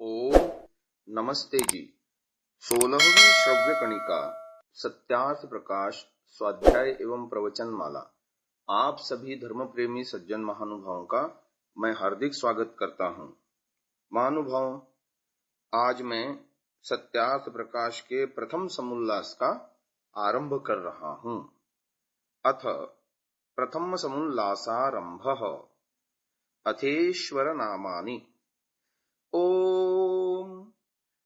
ओम नमस्ते जी। 16वीं श्रव्य कणिका सत्यार्थ प्रकाश स्वाध्याय एवं प्रवचन माला आप सभी धर्म प्रेमी सज्जन महानुभावों का मैं हार्दिक स्वागत करता हूं। महानुभाव, आज मैं सत्यार्थ प्रकाश के प्रथम समुल्लास का आरंभ कर रहा हूं। अथ प्रथम समुल्लासारंभः। अथेश्वर नामानि। ओम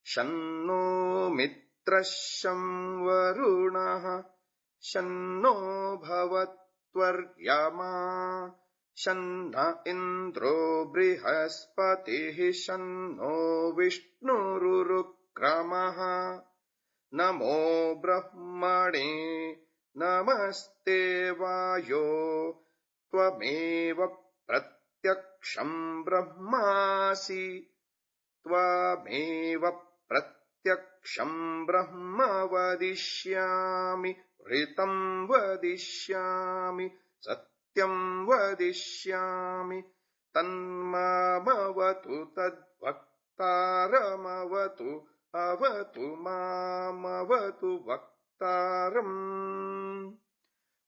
शन्नो मित्रः शं वरुणः शन्नो भवत्वर्यमा शन्न इन्द्रो बृहस्पतिः शन्नो विष्णुरुक्रमः। नमो ब्रह्मणे नमस्ते वायो त्वमेव प्रत्यक्षं ब्रह्मासि त्वमेव प्रत्यक्षं ब्रह्म वदिष्यामि ऋतं वदिष्यामि सत्यं वदिष्यामि तन्मामवतु तद्वक्तारमवतु अवतु मामवतु वक्तारम्।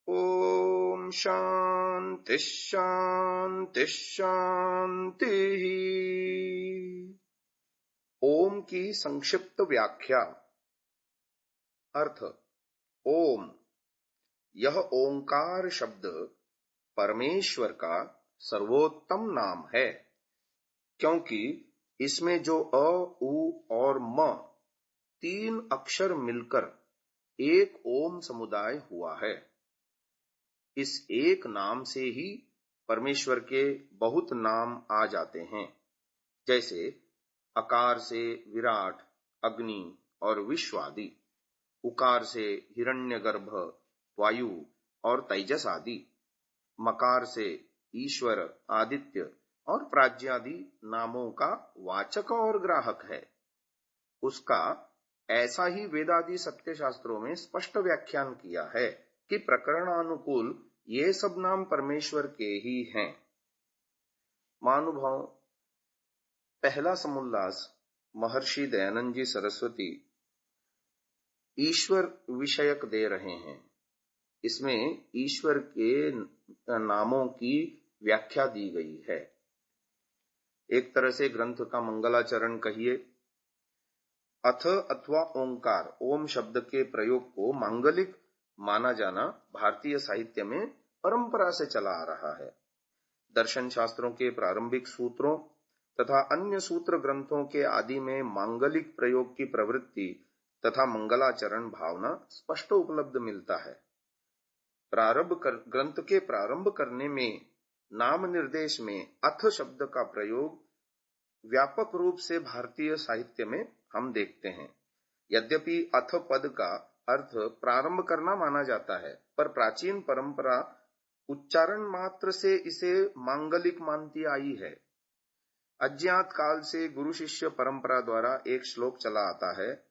ओम शांति शांति शांति। ओम की संक्षिप्त व्याख्या। अर्थ। ओम, यह ओंकार शब्द परमेश्वर का सर्वोत्तम नाम है, क्योंकि इसमें जो अ, उ और म तीन अक्षर मिलकर एक ओम समुदाय हुआ है। इस एक नाम से ही परमेश्वर के बहुत नाम आ जाते हैं, जैसे अकार से विराट, अग्नि और विश्व आदि, उकार से हिरण्यगर्भ, वायु और तेजस आदि, मकार से ईश्वर, आदित्य और प्राज्ञादि नामों का वाचक और ग्राहक है। उसका ऐसा ही वेदादि सत्य शास्त्रों में स्पष्ट व्याख्यान किया है कि प्रकरणानुकूल ये सब नाम परमेश्वर के ही हैं। महानुभाव, पहला समुल्लास महर्षि दयानंद जी सरस्वती ईश्वर विषयक दे रहे हैं। इसमें ईश्वर के नामों की व्याख्या दी गई है। एक तरह से ग्रंथ का मंगलाचरण कहिए। अथ अथवा ओंकार, ओम शब्द के प्रयोग को मांगलिक माना जाना भारतीय साहित्य में परंपरा से चला आ रहा है। दर्शन शास्त्रों के प्रारंभिक सूत्रों तथा अन्य सूत्र ग्रंथों के आदि में मांगलिक प्रयोग की प्रवृत्ति तथा मंगलाचरण भावना स्पष्ट उपलब्ध मिलता है। ग्रंथ के प्रारंभ करने में नाम निर्देश में अथ शब्द का प्रयोग व्यापक रूप से भारतीय साहित्य में हम देखते हैं। यद्यपि अथ पद का अर्थ प्रारंभ करना माना जाता है, पर प्राचीन परंपरा उच्चारण मात्र से इसे मांगलिक मानती आई है। अज्ञात काल से गुरु शिष्य परंपरा द्वारा एक श्लोक चला आता है।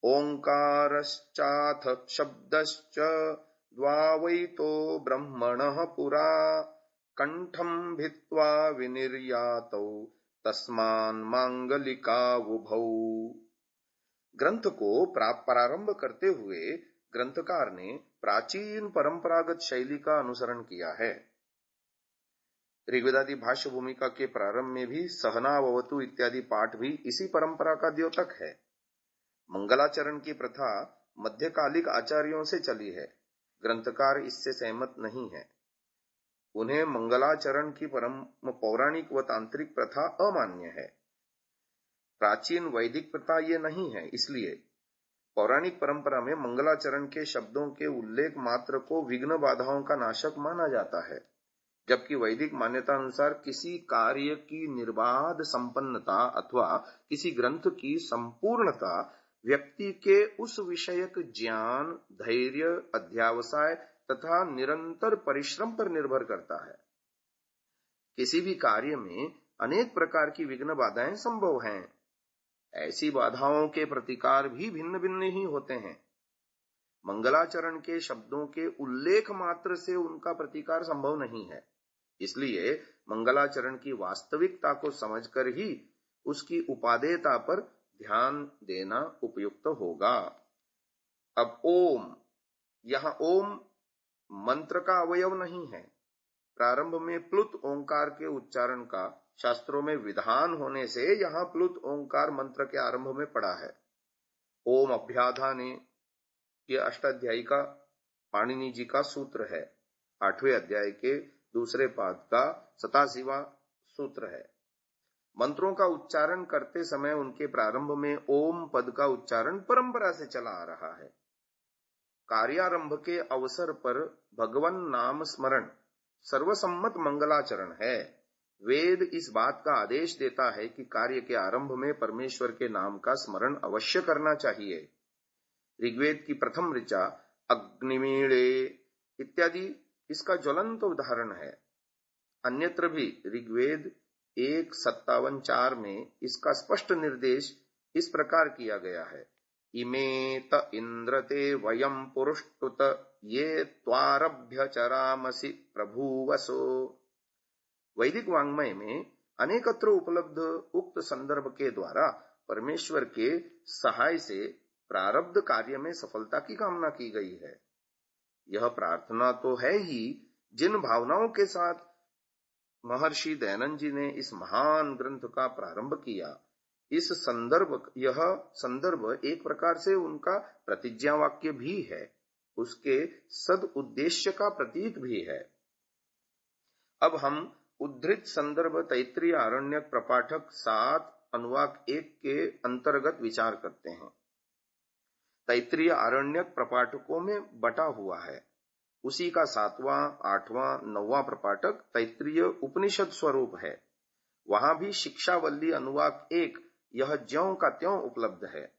ओंकारश्चाथ शब्दश्च द्वावैतो ब्रह्मणः पुरा कंठं भित्वा विनिर्यातौ तस्मान् मांगलिका उभौ। ग्रंथ को प्रारंभ करते हुए ग्रंथकार ने प्राचीन परंपरागत शैली का अनुसरण किया है। ऋग्वेदादि भाष्य भूमिका के प्रारंभ में भी सहनावतु इत्यादि पाठ भी इसी परंपरा का द्योतक है। मंगलाचरण की प्रथा मध्यकालिक आचार्यों से चली है। ग्रंथकार इससे सहमत नहीं है। उन्हें मंगलाचरण की परम पौराणिक व तांत्रिक प्रथा अमान्य है। प्राचीन वैदिक प्रथा ये नहीं है, इसलिए पौराणिक परंपरा में मंगलाचरण के शब्दों के उल्लेख मात्र को विघ्न बाधाओं का नाशक माना जाता है, जबकि वैदिक मान्यता अनुसार किसी कार्य की निर्बाध संपन्नता अथवा किसी ग्रंथ की संपूर्णता व्यक्ति के उस विषयक ज्ञान, धैर्य, अध्यावसाय तथा निरंतर परिश्रम पर निर्भर करता है। किसी भी कार्य में अनेक प्रकार की विघ्न बाधाएं संभव हैं। ऐसी बाधाओं के प्रतिकार भी भिन्न भिन्न ही होते हैं। मंगलाचरण के शब्दों के उल्लेख मात्र से उनका प्रतिकार संभव नहीं है। इसलिए मंगलाचरण की वास्तविकता को समझकर ही उसकी उपादेयता पर ध्यान देना उपयुक्त होगा। अब ओम, यहां ओम मंत्र का अवयव नहीं है। प्रारंभ में प्लुत ओंकार के उच्चारण का शास्त्रों में विधान होने से यहां प्लुत ओंकार मंत्र के आरंभ में पड़ा है। ओम अभ्याधाने ये अष्टाध्यायी का पाणिनि जी का सूत्र है। 8वें अध्याय के दूसरे पाद का 87वां सूत्र है। मंत्रों का उच्चारण करते समय उनके प्रारंभ में ओम पद का उच्चारण परंपरा से चला आ रहा है। कार्यारंभ के अवसर पर भगवन नाम स्मरण सर्वसम्मत मंगलाचरण है। वेद इस बात का आदेश देता है कि कार्य के आरंभ में परमेश्वर के नाम का स्मरण अवश्य करना चाहिए। ऋग्वेद की प्रथम ऋचा अग्निमीळे इत्यादि इसका ज्वलंत उदाहरण है। अन्यत्र भी ऋग्वेद 1:57-4 में इसका स्पष्ट निर्देश इस प्रकार किया गया है। इमे त इंद्र ते वयम पुरुष्टुत ये त्वारभ्य चरामसि प्रभुवसो। वैदिक वांग्मय में अनेकत्र उपलब्ध उक्त संदर्भ के द्वारा परमेश्वर के सहाय से प्रारब्ध कार्य में सफलता की कामना की गई है। यह प्रार्थना तो है ही, जिन भावनाओं के साथ महर्षि दयानंद जी ने इस महान ग्रंथ का प्रारंभ किया, यह संदर्भ एक प्रकार से उनका प्रतिज्ञा वाक्य भी है, उसके सद उद्देश्य का प्रतीक भी है। अब हम उद्धृत संदर्भ तैत्तिरीय आरण्यक प्रपाठक 7 अनुवाक 1 के अंतर्गत विचार करते हैं। तैत्तिरीय आरण्यक प्रपाठकों में बटा हुआ है। उसी का 7वां, 8वां, 9वां प्रपाठक तैत्तिरीय उपनिषद स्वरूप है। वहां भी शिक्षावल्ली अनुवाक 1 यह ज्यों का त्यों उपलब्ध है।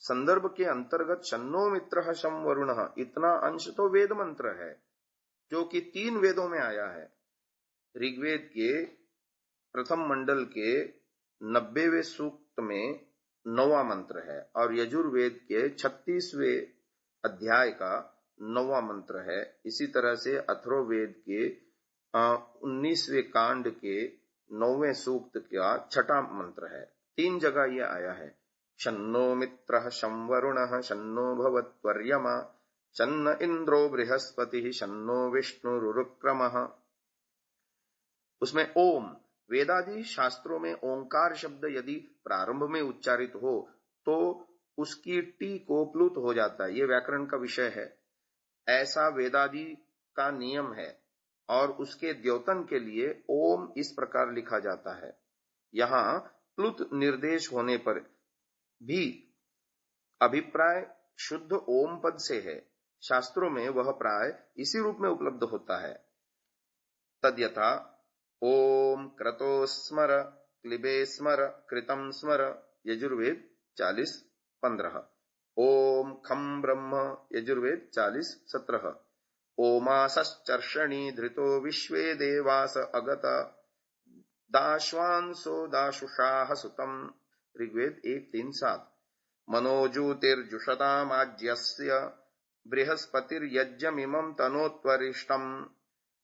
संदर्भ के अंतर्गत शन्नो मित्रः शं वरुणः इतना अंश तो वेद मंत्र है, जो कि 3 वेदों में आया है। ऋग्वेद के प्रथम मंडल के 90वें सूक्त में 9वां मंत्र है और यजुर्वेद के 36वें अध्याय का 9वां मंत्र है। इसी तरह से अथर्ववेद के 19वें कांड के 9वें सूक्त का 6वां मंत्र है। 3 जगह यह आया है। शन्नो मित्रः शं वरुणः शन्नो भवत्वर्यमा शन्न इंद्रो बृहस्पतिः शन्नो विष्णुरुक्रमः। उसमें ओम, वेदादि शास्त्रों में ओंकार शब्द यदि प्रारंभ में उच्चारित हो तो उसकी टी को प्लुत हो जाता है। यह व्याकरण का विषय है। ऐसा वेदादि का नियम है और उसके द्योतन के लिए ओम इस प्रकार लिखा जाता है। यहां प्लुत निर्देश होने पर भी अभिप्राय शुद्ध ओम पद से है। शास्त्रों में वह प्राय इसी रूप में उपलब्ध होता है। तद्यथा ओम क्रतो स्मर क्लिबे स्मर कृतं स्मर यजुर्वेद 40:15। ओम खं ब्रह्म यजुर्वेद 40:17। ओमासश्चर्षणि धृतो विश्वे देवास अगत दाश्वांसो दाशुषाः सुतम् ऋग्वेद 1:3-7। मनोज्योतिर्जुषतामाज्यस्य बृहस्पतिर्यज्ञमिमं तनोत्वरिष्टम्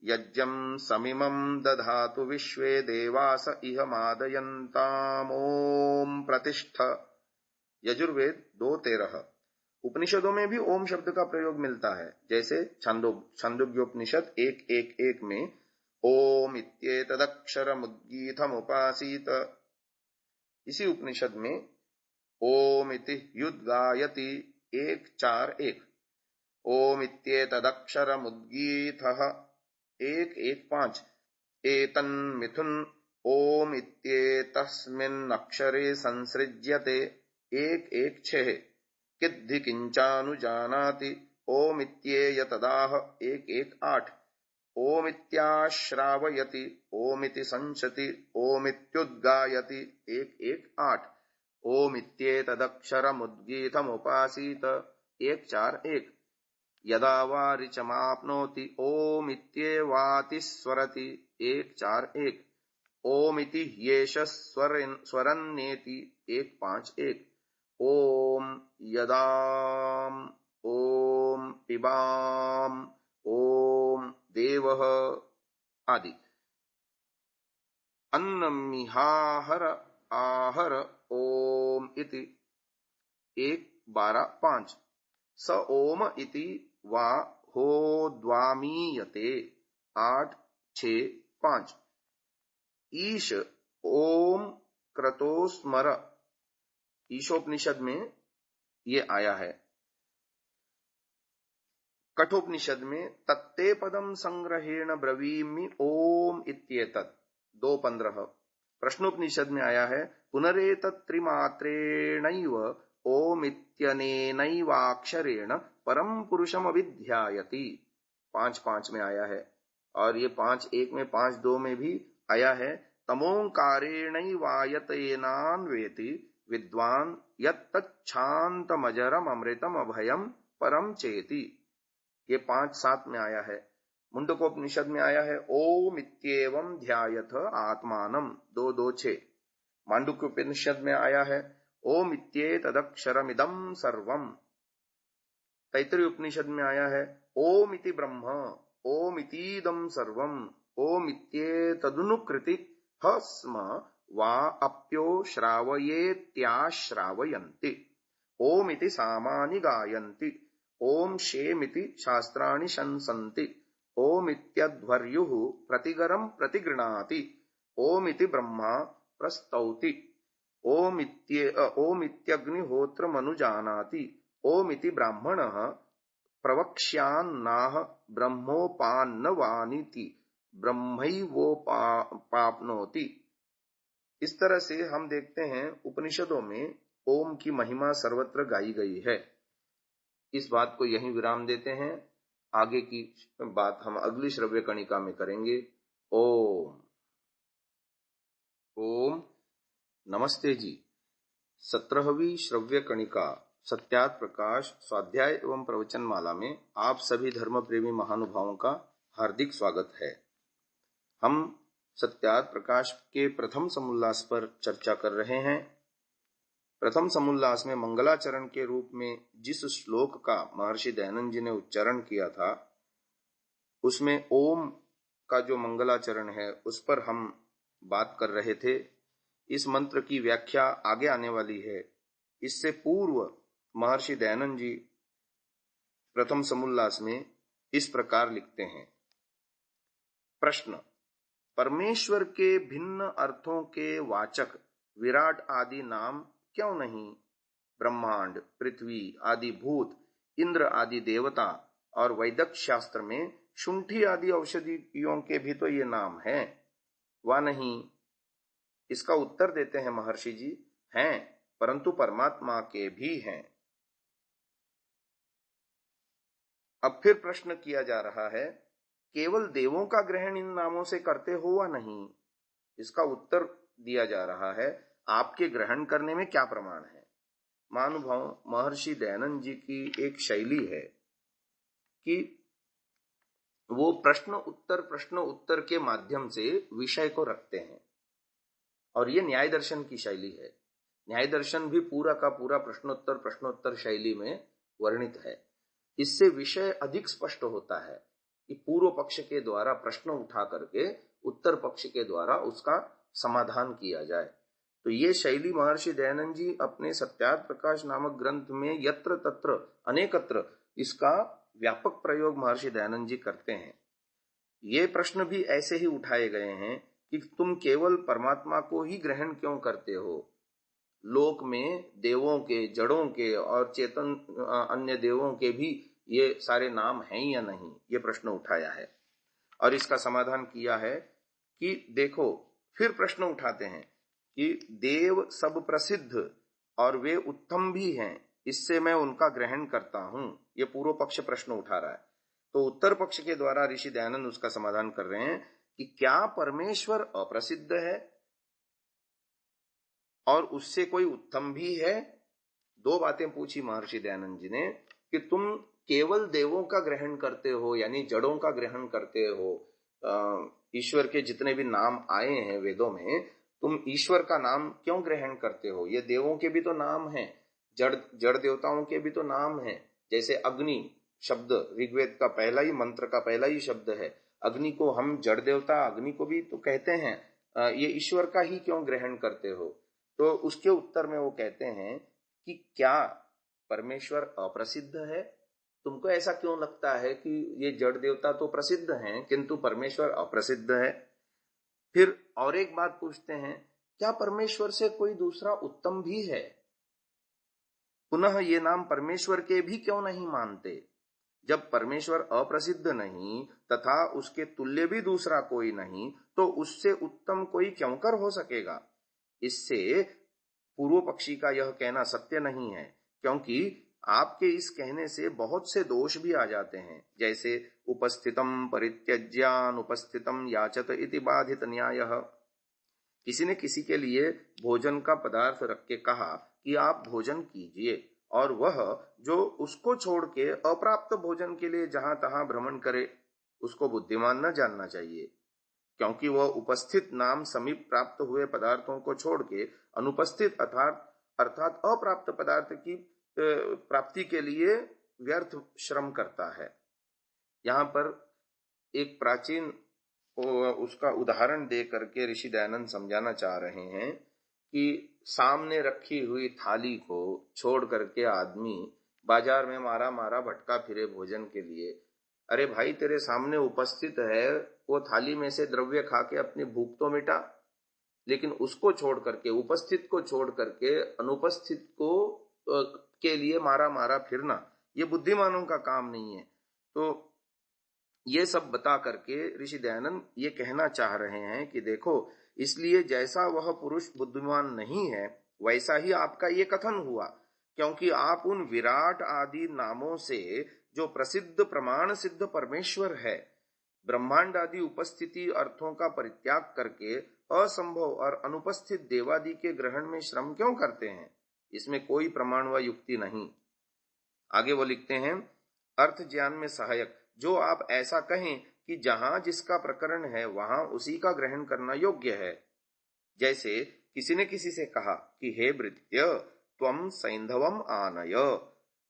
यज्ञं समिमं दधातु विश्वे देवास इह मादयन्तामोम प्रतिष्ठ यजुर्वेद 2:13। उपनिषदों में भी ओम शब्द का प्रयोग मिलता है, जैसे छांदोग्योपनिषद 1:1-1 में ओम इत्येतदक्षरमुद्गीतमुपासीत। इसी उपनिषद में ओम इति युद्गायति 1:4-1। ओम इत्येतदक्षरमुद्गीतः 1:1-5। एतन्मिथुन ओम इत्येतस्मिन्नक्षरे संसृज्यते 1:1-6। किद्धि किंचानुजानाति ओम इत्येतदाह 1:1-8। ओम इत्याश्रावयति ओम इति संशति ओम इत्युद्गायति 1:1-8। ओम इत्येतदक्षरमुद्गीतमुपासीत 1:4-1। यदा वा ऋचमाप्नोति ओम इत्येवातिस्वरति 1:4-1। ओम इति ह्येष स्वरन्नेति 1:5-1। ओम यदाम ओम पिबाम ओम देवः आदि। अन्नमिहाहर आहर ओम इति 1 12 5 स ओम इति वा होद्वामीयते 8 6 5 ईश ओम क्रतो स्मर ईशोपनिषद में ये आया है। कठोपनिषद में तत्ते पदम संग्रहेण ब्रवीमि ओम इत्येतत् 2:15 प्रश्नोपनिषद में आया है पुनरेतत् त्रिमात्रेणैव ओम इत्यनेनैवाक्षरेण परम पुरुषम अभिध्यायति 5:5 में आया है। और ये 5:1 में 5:2 में भी आया है तमोंकारेणैवायतेनान्वेति विद्वान यत्तच्छान्तमजरम अमृतम अभयम परम चेति ये 5:7 में आया है। मुंडकोपनिषद में आया है ओम इत्येवं ध्यायथ आत्मानम 2:2-6 मांडुक्योपनिषद में आया है ओम इत्येतदक्षरमिदं सर्वम। तैत्तिरीय उपनिषद में आया है ओम इति ब्रह्म ओम इतीदं सर्वम ओम इत्येतदनुकृति ह स्म वा अप्यो श्रावयेत्याश्रावयन्ति ओम इति सामानि गायन्ति ओम शेमिति शास्त्राणि शंसन्ति ओम इत्यध्वर्युः प्रतिगरं प्रतिगृणाति ओम इति ब्रह्मा प्रस्तौति ओम इत्यग्निहोत्रमनुजानाति ओम इति ब्राह्मणः प्रवक्ष्यान्नाह ब्रह्मोपान्नवानिति ब्रह्मैवोपाप्नोति। इस तरह से हम देखते हैं उपनिषदों में ओम की महिमा सर्वत्र गाई गई है। इस बात को यहीं विराम देते हैं। आगे की बात हम अगली श्रव्य कणिका में करेंगे। ओम ओम नमस्ते जी। 17वीं श्रव्य कणिका सत्यार्थ प्रकाश स्वाध्याय एवं प्रवचन माला में आप सभी धर्म प्रेमी महानुभावों का हार्दिक स्वागत है। हम सत्यार्थ प्रकाश के प्रथम समुल्लास पर चर्चा कर रहे हैं। प्रथम समुल्लास में मंगलाचरण के रूप में जिस श्लोक का महर्षि दयानंद जी ने उच्चारण किया था, उसमें ओम का जो मंगलाचरण है उस पर हम बात कर रहे थे। इस मंत्र की व्याख्या आगे आने वाली है। इससे पूर्व महर्षि दयानंद जी प्रथम समुल्लास में इस प्रकार लिखते हैं। प्रश्न, परमेश्वर के भिन्न अर्थों के वाचक विराट आदि नाम क्यों नहीं? ब्रह्मांड, पृथ्वी आदि भूत, इंद्र आदि देवता और वैदिक शास्त्र में शुंठी आदि औषधियों के भी तो ये नाम हैं, वा नहीं? इसका उत्तर देते हैं महर्षि जी, हैं, परंतु परमात्मा के भी हैं। अब फिर प्रश्न किया जा रहा है, केवल देवों का ग्रहण इन नामों से करते हो वा नहीं? इसका उत्तर दिया जा रहा है, आपके ग्रहण करने में क्या प्रमाण है? महानुभाव, महर्षि दयानंद जी की एक शैली है कि वो प्रश्न उत्तर के माध्यम से विषय को रखते हैं, और ये न्याय दर्शन की शैली है। न्याय दर्शन भी पूरा का पूरा प्रश्नोत्तर शैली में वर्णित है। इससे विषय अधिक स्पष्ट होता है कि पूर्व पक्ष के द्वारा प्रश्न उठा करके उत्तर पक्ष के द्वारा उसका समाधान किया जाए। तो ये शैली महर्षि दयानंद जी अपने सत्यार्थ प्रकाश नामक ग्रंथ में यत्र तत्र अनेकत्र इसका व्यापक प्रयोग महर्षि दयानंद जी करते हैं। ये प्रश्न भी ऐसे ही उठाए गए हैं कि तुम केवल परमात्मा को ही ग्रहण क्यों करते हो? लोक में देवों के, जड़ों के और चेतन अन्य देवों के भी ये सारे नाम हैं या नहीं? ये प्रश्न उठाया है और इसका समाधान किया है कि देखो, फिर प्रश्न उठाते हैं कि देव सब प्रसिद्ध और वे उत्तम भी हैं, इससे मैं उनका ग्रहण करता हूं। ये पूर्व पक्ष प्रश्न उठा रहा है। तो उत्तर पक्ष के द्वारा ऋषि दयानंद उसका समाधान कर रहे हैं कि क्या परमेश्वर अप्रसिद्ध है और उससे कोई उत्तम भी है? दो बातें पूछी महर्षि दयानंद जी ने कि तुम केवल देवों का ग्रहण करते हो, यानी जड़ों का ग्रहण करते हो। ईश्वर के जितने भी नाम आए हैं वेदों में, तुम ईश्वर का नाम क्यों ग्रहण करते हो? ये देवों के भी तो नाम हैं, जड़ देवताओं के भी तो नाम हैं। जैसे अग्नि शब्द ऋग्वेद का पहला ही मंत्र का पहला ही शब्द है। अग्नि को हम जड़ देवता अग्नि को भी तो कहते हैं। ये ईश्वर का ही क्यों ग्रहण करते हो? तो उसके उत्तर में वो कहते हैं कि क्या परमेश्वर अप्रसिद्ध है? तुमको ऐसा क्यों लगता है कि ये जड़ देवता तो प्रसिद्ध हैं किंतु परमेश्वर अप्रसिद्ध है? फिर और एक बात पूछते हैं, क्या परमेश्वर से कोई दूसरा उत्तम भी है? पुनः ये नाम परमेश्वर के भी क्यों नहीं मानते? जब परमेश्वर अप्रसिद्ध नहीं तथा उसके तुल्य भी दूसरा कोई नहीं, तो उससे उत्तम कोई क्यों कर हो सकेगा? इससे पूर्व पक्षी का यह कहना सत्य नहीं है, क्योंकि आपके इस कहने से बहुत से दोष भी आ जाते हैं, जैसे उपस्थितम परित्यज्यान उपस्थितम याचत इति बाधित न्यायः। किसी ने किसी के लिए भोजन का पदार्थ रख के कहा कि आप भोजन कीजिए, और वह जो उसको छोड़ के अप्राप्त भोजन के लिए जहां तहां भ्रमण करे, उसको बुद्धिमान न जानना चाहिए, क्योंकि वह उपस्थित नाम समीप प्राप्त हुए पदार्थों को छोड़ के अनुपस्थित अर्थात अप्राप्त पदार्थ की प्राप्ति के लिए व्यर्थ श्रम करता है। यहाँ पर एक प्राचीन उसका उदाहरण दे करके ऋषि दयानंद समझाना चाह रहे हैं कि सामने रखी हुई थाली को छोड़ करके आदमी बाजार में मारा मारा भटका फिरे भोजन के लिए। अरे भाई, तेरे सामने उपस्थित है, वो थाली में से द्रव्य खा के अपनी भूख तो मिटा, लेकिन उसको छोड़ करके, उपस्थित को छोड़ करके अनुपस्थित को के लिए मारा मारा फिरना, ये बुद्धिमानों का काम नहीं है। तो ये सब बता करके ऋषि दयानंद ये कहना चाह रहे हैं कि देखो, इसलिए जैसा वह पुरुष बुद्धिमान नहीं है, वैसा ही आपका ये कथन हुआ, क्योंकि आप उन विराट आदि नामों से जो प्रसिद्ध प्रमाण सिद्ध परमेश्वर है, ब्रह्मांड आदि उपस्थिति अर्थों का परित्याग करके असंभव और अनुपस्थित देवादि के ग्रहण में श्रम क्यों करते हैं? इसमें कोई प्रमाण व युक्ति नहीं। आगे वो लिखते हैं, अर्थ ज्ञान में सहायक जो आप ऐसा कहें कि जहां जिसका प्रकरण है वहां उसी का ग्रहण करना योग्य है। जैसे किसी ने किसी से कहा कि हे भृत्य, त्वम सैंधवम आनय,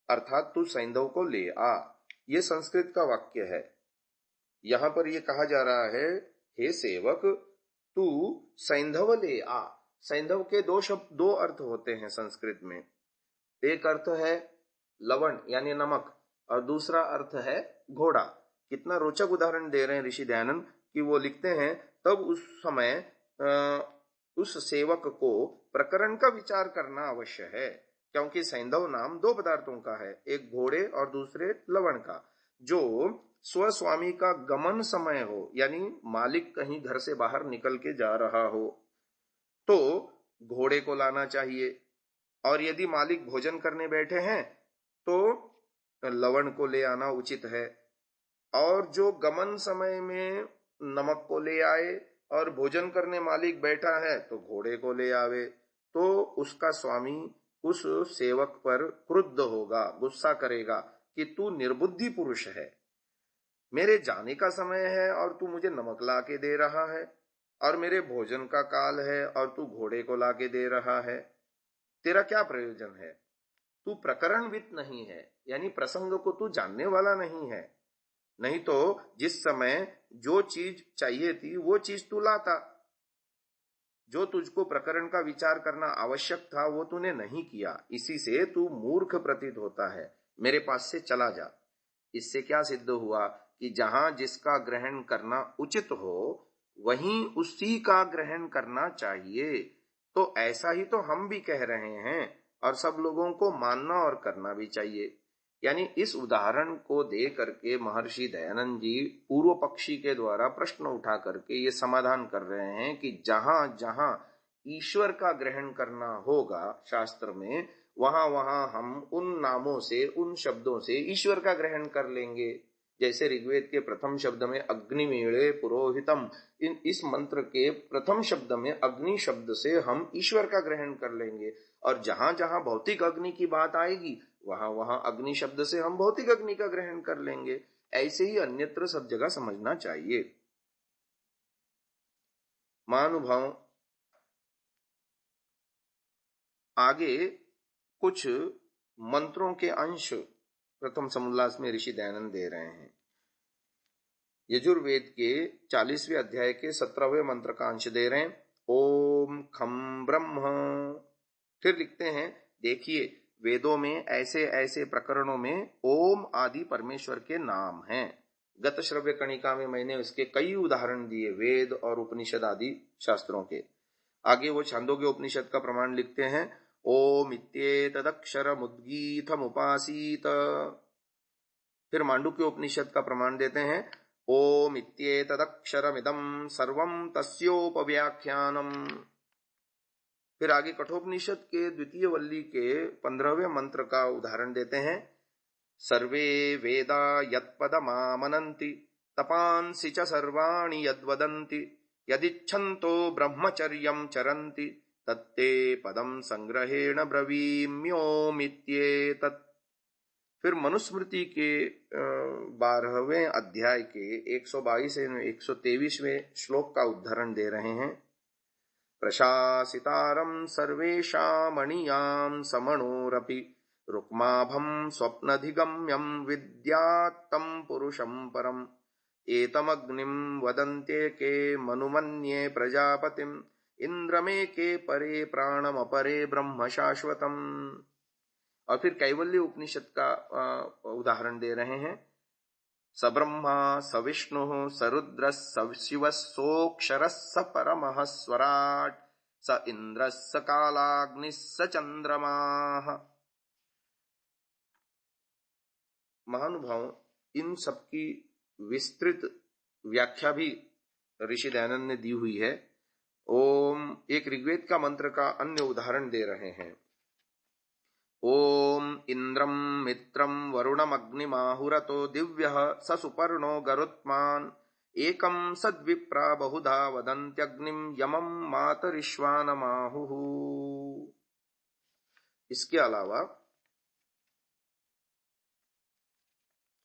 अर्थात तू सैंधव को ले आ। ये संस्कृत का वाक्य है। यहां पर यह कहा जा रहा है, हे सेवक, तू सैंधव ले आ। सैंधव के दो अर्थ होते हैं संस्कृत में। एक अर्थ है लवण यानी नमक, और दूसरा अर्थ है घोड़ा। कितना रोचक उदाहरण दे रहे हैं ऋषि दयानंद कि वो लिखते हैं, तब उस समय उस सेवक को प्रकरण का विचार करना अवश्य है, क्योंकि सैंधव नाम दो पदार्थों का है, एक घोड़े और दूसरे लवण का। जो स्वस्वामी का गमन समय हो, यानी मालिक कहीं घर से बाहर निकल के जा रहा हो, तो घोड़े को लाना चाहिए, और यदि मालिक भोजन करने बैठे हैं तो लवण को ले आना उचित है। और जो गमन समय में नमक को ले आए और भोजन करने मालिक बैठा है तो घोड़े को ले आवे, तो उसका स्वामी उस सेवक पर क्रुद्ध होगा, गुस्सा करेगा कि तू निर्बुद्धि पुरुष है, मेरे जाने का समय है और तू मुझे नमक ला के दे रहा है, और मेरे भोजन का काल है और तू घोड़े को ला के दे रहा है। तेरा क्या प्रयोजन है? तू प्रकरणविद नहीं है, यानी प्रसंग को तू जानने वाला नहीं है। नहीं तो जिस समय जो चीज चाहिए थी वो चीज तू लाता। जो तुझको प्रकरण का विचार करना आवश्यक था वो तूने नहीं किया, इसी से तू मूर्ख प्रतीत होता है। मेरे पास से चला जा। इससे क्या सिद्ध हुआ कि जहां जिसका ग्रहण करना उचित हो वहीं उसी का ग्रहण करना चाहिए। तो ऐसा ही तो हम भी कह रहे हैं, और सब लोगों को मानना और करना भी चाहिए। यानी इस उदाहरण को दे करके महर्षि दयानंद जी पूर्व पक्षी के द्वारा प्रश्न उठा करके ये समाधान कर रहे हैं कि जहां जहां ईश्वर का ग्रहण करना होगा शास्त्र में, वहां वहां हम उन नामों से, उन शब्दों से ईश्वर का ग्रहण कर लेंगे। जैसे ऋग्वेद के प्रथम शब्द में अग्निमीळे पुरोहितम, इस मंत्र के प्रथम शब्द में अग्नि शब्द से हम ईश्वर का ग्रहण कर लेंगे, और जहां जहां भौतिक अग्नि की बात आएगी वहां वहां अग्नि शब्द से हम भौतिक अग्नि का ग्रहण कर लेंगे। ऐसे ही अन्यत्र सब जगह समझना चाहिए। महानुभाव, आगे कुछ मंत्रों के अंश प्रथम समुल्लास में ऋषि दयानंद दे रहे हैं। यजुर्वेद के 40वें अध्याय के 17वें मंत्र का अंश दे रहे हैं। ओम खम ब्रह्म। फिर लिखते हैं, देखिए वेदों में ऐसे ऐसे प्रकरणों में ओम आदि परमेश्वर के नाम हैं। गत श्रव्य कणिका में मैंने उसके कई उदाहरण दिए, वेद और उपनिषद आदि शास्त्रों के। आगे वो छांदोग्य उपनिषद का प्रमाण लिखते हैं, ओम इत्येतदक्षरमुद्गीतमुपासीत। फिर मांडुक्य उपनिषद का प्रमाण देते हैं, ओम इत्येतदक्षरमिदं सर्वं तस्योपव्याख्यानम्। फिर आगे कठोपनिषद के द्वितीय वल्ली के 15वें मंत्र का उदाहरण देते हैं, सर्वे वेदा यत्पदमामनन्ति तपांसि च सर्वाणि यद्वदन्ति यदिच्छन्तो ब्रह्मचर्यं चरन्ति तत्ते पदं संग्रहेण ब्रवीम्योमित्येतत्। फिर मनुस्मृति के 12वें अध्याय के 122 से 123वें श्लोक का उदाहरण दे रहे हैं, प्रशासितारं सर्वेषामणियां समणोरपि रुक्माभं स्वप्नधिगम्यं विद्यात्तं पुरुषं परम् एतमग्निं वदन्त्येके मनुमन्ये प्रजापतिम् इंद्रमेके परे प्राणमपरे ब्रह्म शाश्वतम्। और फिर कैवल्य उपनिषद का उदाहरण दे रहे हैं, स ब्रह्मा स विष्णु स रुद्र स शिव सोक्षर स परमः स्वराट स इंद्र स कालाग्नि स चंद्रमा। महानुभाव, इन सबकी विस्तृत व्याख्या भी ऋषि दयानंद ने दी हुई है। ओम एक ऋग्वेद का मंत्र का अन्य उदाहरण दे रहे हैं, ओम इंद्रम मित्रम वरुणमग्निमाहुरतो दिव्यः स सुपर्णो गरुत्मान् एकं सद्विप्रा बहुधा वदन्त्यग्निं यमं मातरिश्वानमाहुः। इसके अलावा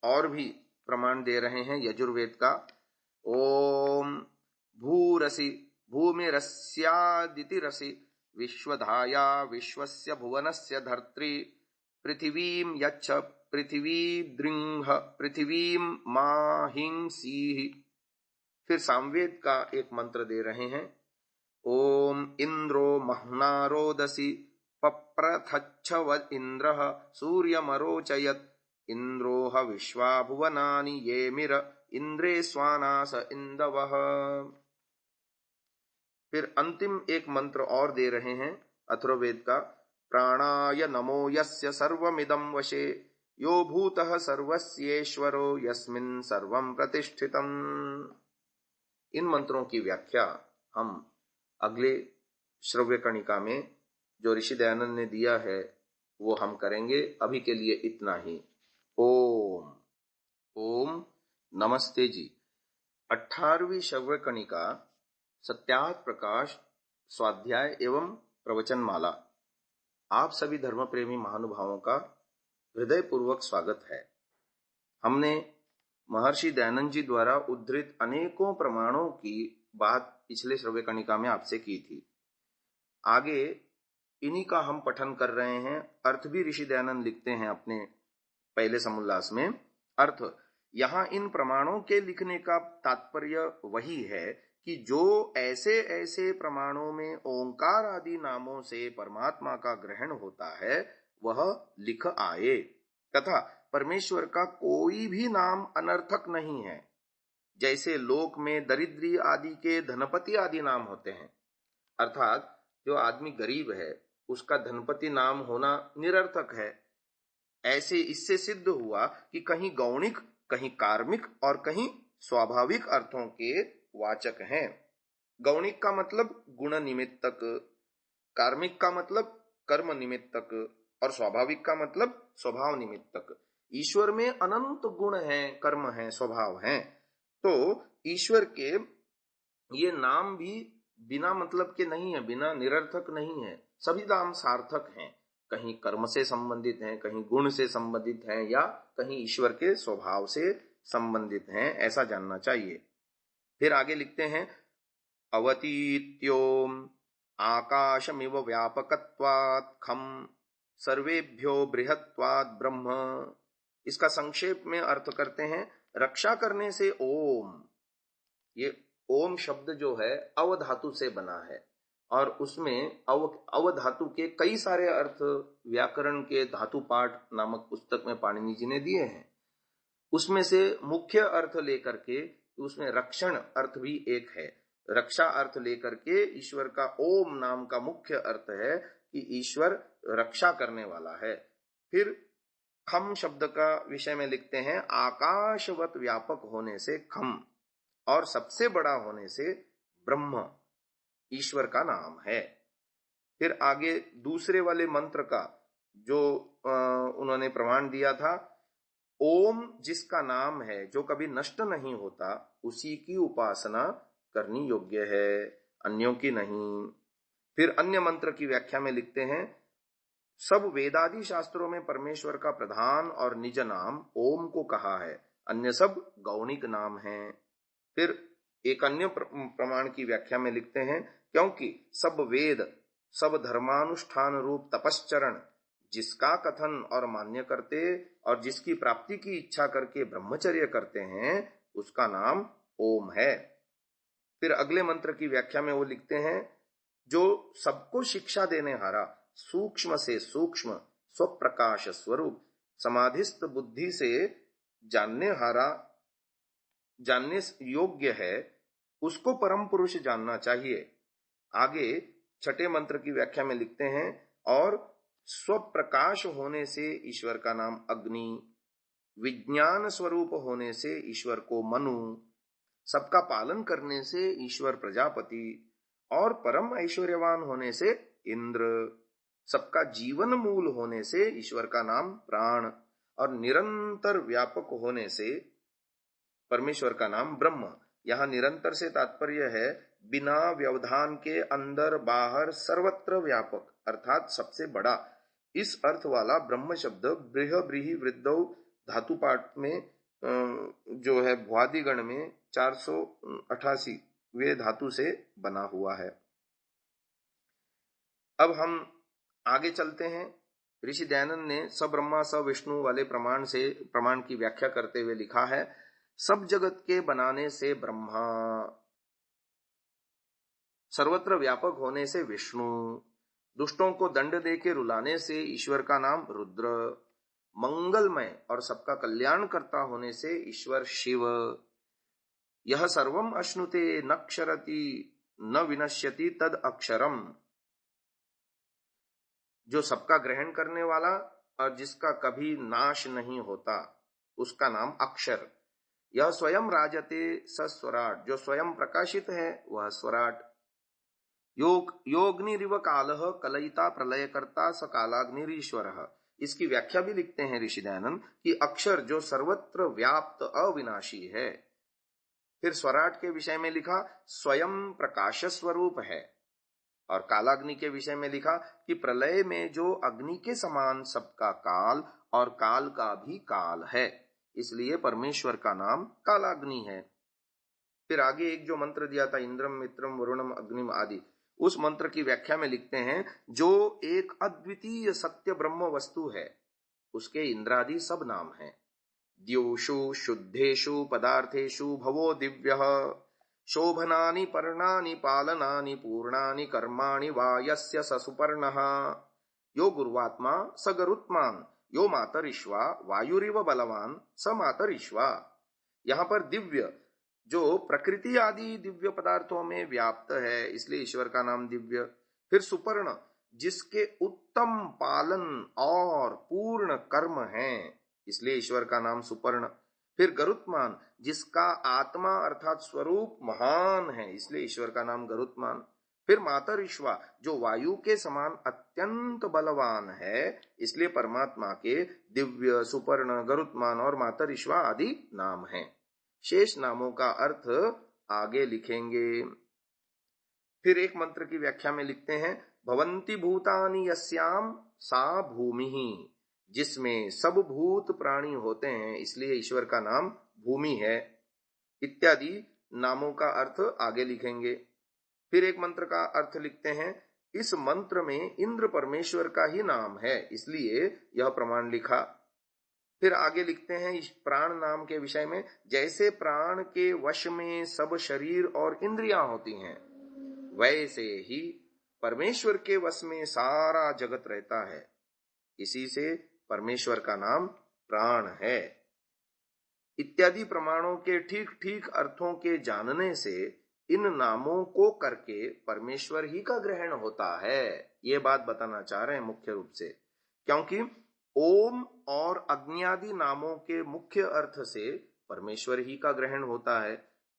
और भी प्रमाण दे रहे हैं यजुर्वेद का, ओम भूरसि भूमिरस्यादिति रसि विश्वधाया विश्वस्य भुवनस्य धर्त्री पृथिवीं यच्छ पृथिवीदृङ्ह पृथिवीं माहिंसीः। फिर सामवेद का एक मंत्र दे रहे हैं, ओम इंद्रो महना रोदसी पप्रथच्छ व इंद्रः सूर्यमरोचयत् इंद्रोह विश्वा भुवनानि येमिर इंद्रे स्वानास इंदवः। फिर अंतिम एक मंत्र और दे रहे हैं अथर्ववेद का, प्राणाय नमो यस्य सर्वमिदं वशे यो भूतः सर्वस्येश्वरो यस्मिन् सर्वं प्रतिष्ठितम्। इन मंत्रों की व्याख्या हम अगले श्रव्य कणिका में जो ऋषि दयानंद ने दिया है वो हम करेंगे। अभी के लिए इतना ही। ओम ओम नमस्ते जी। 18वीं श्रव्य कणिका सत्यार्थ प्रकाश स्वाध्याय एवं प्रवचन माला। आप सभी धर्म प्रेमी महानुभावों का हृदय पूर्वक स्वागत है। हमने महर्षि दयानंद जी द्वारा उद्धृत अनेकों प्रमाणों की बात पिछले श्रव्य कणिका में आपसे की थी। आगे इन्हीं का हम पठन कर रहे हैं। अर्थ भी ऋषि दयानंद लिखते हैं अपने पहले समुल्लास में। अर्थ, यहाँ इन प्रमाणों के लिखने का तात्पर्य वही है कि जो ऐसे ऐसे प्रमाणों में ओंकार आदि नामों से परमात्मा का ग्रहण होता है वह लिख आए, तथा परमेश्वर का कोई भी नाम अनर्थक नहीं है। जैसे लोक में दरिद्री आदि के धनपति आदि नाम होते हैं, अर्थात जो आदमी गरीब है उसका धनपति नाम होना निरर्थक है। ऐसे इससे सिद्ध हुआ कि कहीं गौणिक, कहीं कार्मिक और कहीं स्वाभाविक अर्थों के वाचक हैं। गौणिक का मतलब गुण निमित्तक, कार्मिक का मतलब कर्म निमित्तक और स्वाभाविक का मतलब स्वभाव निमित्तक। ईश्वर में अनंत गुण हैं, कर्म हैं, स्वभाव हैं। तो ईश्वर के ये नाम भी बिना मतलब के नहीं है, बिना निरर्थक नहीं है। सभी नाम सार्थक हैं, कहीं कर्म से संबंधित हैं, कहीं गुण से संबंधित हैं या कहीं ईश्वर के स्वभाव से संबंधित हैं, ऐसा जानना चाहिए। फिर आगे लिखते हैं, अवतीत्योम आकाशमिव व्यापकत्वात् खम सर्वेभ्यो बृहत्वात् ब्रह्म। इसका संक्षेप में अर्थ करते हैं, रक्षा करने से ओम। ये ओम शब्द जो है अव धातु से बना है। और उसमें अव धातु के कई सारे अर्थ व्याकरण के धातु पाठ नामक पुस्तक में पाणिनि जी ने दिए हैं। उसमें से मुख्य अर्थ लेकर के उसमें रक्षण अर्थ भी एक है। रक्षा अर्थ लेकर के ईश्वर का ओम नाम का मुख्य अर्थ है कि ईश्वर रक्षा करने वाला है। फिर खम शब्द का विषय में लिखते हैं आकाशवत व्यापक होने से खम और सबसे बड़ा होने से ब्रह्म ईश्वर का नाम है। फिर आगे दूसरे वाले मंत्र का जो उन्होंने प्रमाण दिया था, ओम जिसका नाम है जो कभी नष्ट नहीं होता उसी की उपासना करनी योग्य है, अन्यों की नहीं। फिर अन्य मंत्र की व्याख्या में लिखते हैं सब वेदादि शास्त्रों में परमेश्वर का प्रधान और निज नाम ओम को कहा है, अन्य सब गौणिक नाम हैं। फिर एक अन्य प्रमाण की व्याख्या में लिखते हैं क्योंकि सब वेद सब धर्मानुष्ठान रूप तपश्चरण जिसका कथन और मान्य करते और जिसकी प्राप्ति की इच्छा करके ब्रह्मचर्य करते हैं उसका नाम ओम है। फिर अगले मंत्र की व्याख्या में वो लिखते हैं जो सबको शिक्षा देने हारा सूक्ष्म से सूक्ष्म स्वप्रकाश स्वरूप समाधिस्थ बुद्धि से जानने हारा जानने योग्य है उसको परम पुरुष जानना चाहिए। आगे छठे मंत्र की व्याख्या में लिखते हैं और स्वप्रकाश होने से ईश्वर का नाम अग्नि, विज्ञान स्वरूप होने से ईश्वर को मनु, सबका पालन करने से ईश्वर प्रजापति और परम ऐश्वर्यवान होने से इंद्र, सबका जीवन मूल होने से ईश्वर का नाम प्राण और निरंतर व्यापक होने से परमेश्वर का नाम ब्रह्म। यहां निरंतर से तात्पर्य है बिना व्यवधान के अंदर बाहर सर्वत्र व्यापक अर्थात सबसे बड़ा। इस अर्थ वाला ब्रह्म शब्द बृह ब्रीहि वृद्धौ धातु पाठ में जो है भुआदिगण में 488 वे धातु से बना हुआ है। अब हम आगे चलते हैं। ऋषि दयानंद ने स ब्रह्मा स विष्णु वाले प्रमाण की व्याख्या करते हुए लिखा है सब जगत के बनाने से ब्रह्मा, सर्वत्र व्यापक होने से विष्णु, दुष्टों को दंड दे के रुलाने से ईश्वर का नाम रुद्र, मंगलमय और सबका कल्याण करता होने से ईश्वर शिव। यह सर्वम अश्नुते न क्षरति न विनश्यति तद अक्षरम, जो सबका ग्रहण करने वाला और जिसका कभी नाश नहीं होता उसका नाम अक्षर। यह स्वयं राजते स स्वराट, जो स्वयं प्रकाशित है वह स्वराट। योग्निरिव कालः कलयिता प्रलयकर्ता स कालाग्निरीश्वरः। इसकी व्याख्या भी लिखते हैं ऋषि दयानंद कि अक्षर जो सर्वत्र व्याप्त अविनाशी है। फिर स्वराट के विषय में लिखा स्वयं प्रकाश स्वरूप है और कालाग्नि के विषय में लिखा कि प्रलय में जो अग्नि के समान सबका काल और काल का भी काल है, इसलिए परमेश्वर का नाम कालाग्नि है। फिर आगे एक जो मंत्र दिया था इंद्रम मित्रम वरुणम अग्निम आदि, उस मंत्र की व्याख्या में लिखते हैं जो एक अद्वितीय सत्य ब्रह्म वस्तु है उसके इंद्रादि सब नाम हैं। द्योषु शुद्धेषु पदार्थेषु भवो दिव्यः शोभनानि पर्णानि पालनानि पूर्णानि कर्माणि वा यस्य स सुपर्णः यो गुरुवात्मा स गरुत्मान यो मातरिश्वा वायुरिव बलवान स मातरिश्वा। यहाँ पर दिव्य जो प्रकृति आदि दिव्य पदार्थों में व्याप्त है इसलिए ईश्वर का नाम दिव्य। फिर सुपर्ण जिसके उत्तम पालन और पूर्ण कर्म हैं इसलिए ईश्वर का नाम सुपर्ण। फिर गरुत्मान जिसका आत्मा अर्थात स्वरूप महान है इसलिए ईश्वर का नाम गरुत्मान। फिर मातरिश्वा जो वायु के समान अत्यंत बलवान है इसलिए परमात्मा के दिव्य सुपर्ण गरुत्मान और मातरिश्वा आदि नाम हैं। शेष नामों का अर्थ आगे लिखेंगे। फिर एक मंत्र की व्याख्या में लिखते हैं भवन्ति भूतानि यस्याम सा भूमि, जिसमें सब भूत प्राणी होते हैं इसलिए ईश्वर का नाम भूमि है, इत्यादि नामों का अर्थ आगे लिखेंगे। फिर एक मंत्र का अर्थ लिखते हैं इस मंत्र में इंद्र परमेश्वर का ही नाम है इसलिए यह प्रमाण लिखा। फिर आगे लिखते हैं इस प्राण नाम के विषय में जैसे प्राण के वश में सब शरीर और इंद्रियां होती हैं वैसे ही परमेश्वर के वश में सारा जगत रहता है। इसी से परमेश्वर का नाम प्राण है। इत्यादि प्रमाणों के ठीक ठीक अर्थों के जानने से इन नामों को करके परमेश्वर ही का ग्रहण होता है। ये बात बताना चाह रहे हैं मुख्य रूप से, क्योंकि ओम और अग्नि आदि नामों के मुख्य अर्थ से परमेश्वर ही का ग्रहण होता है।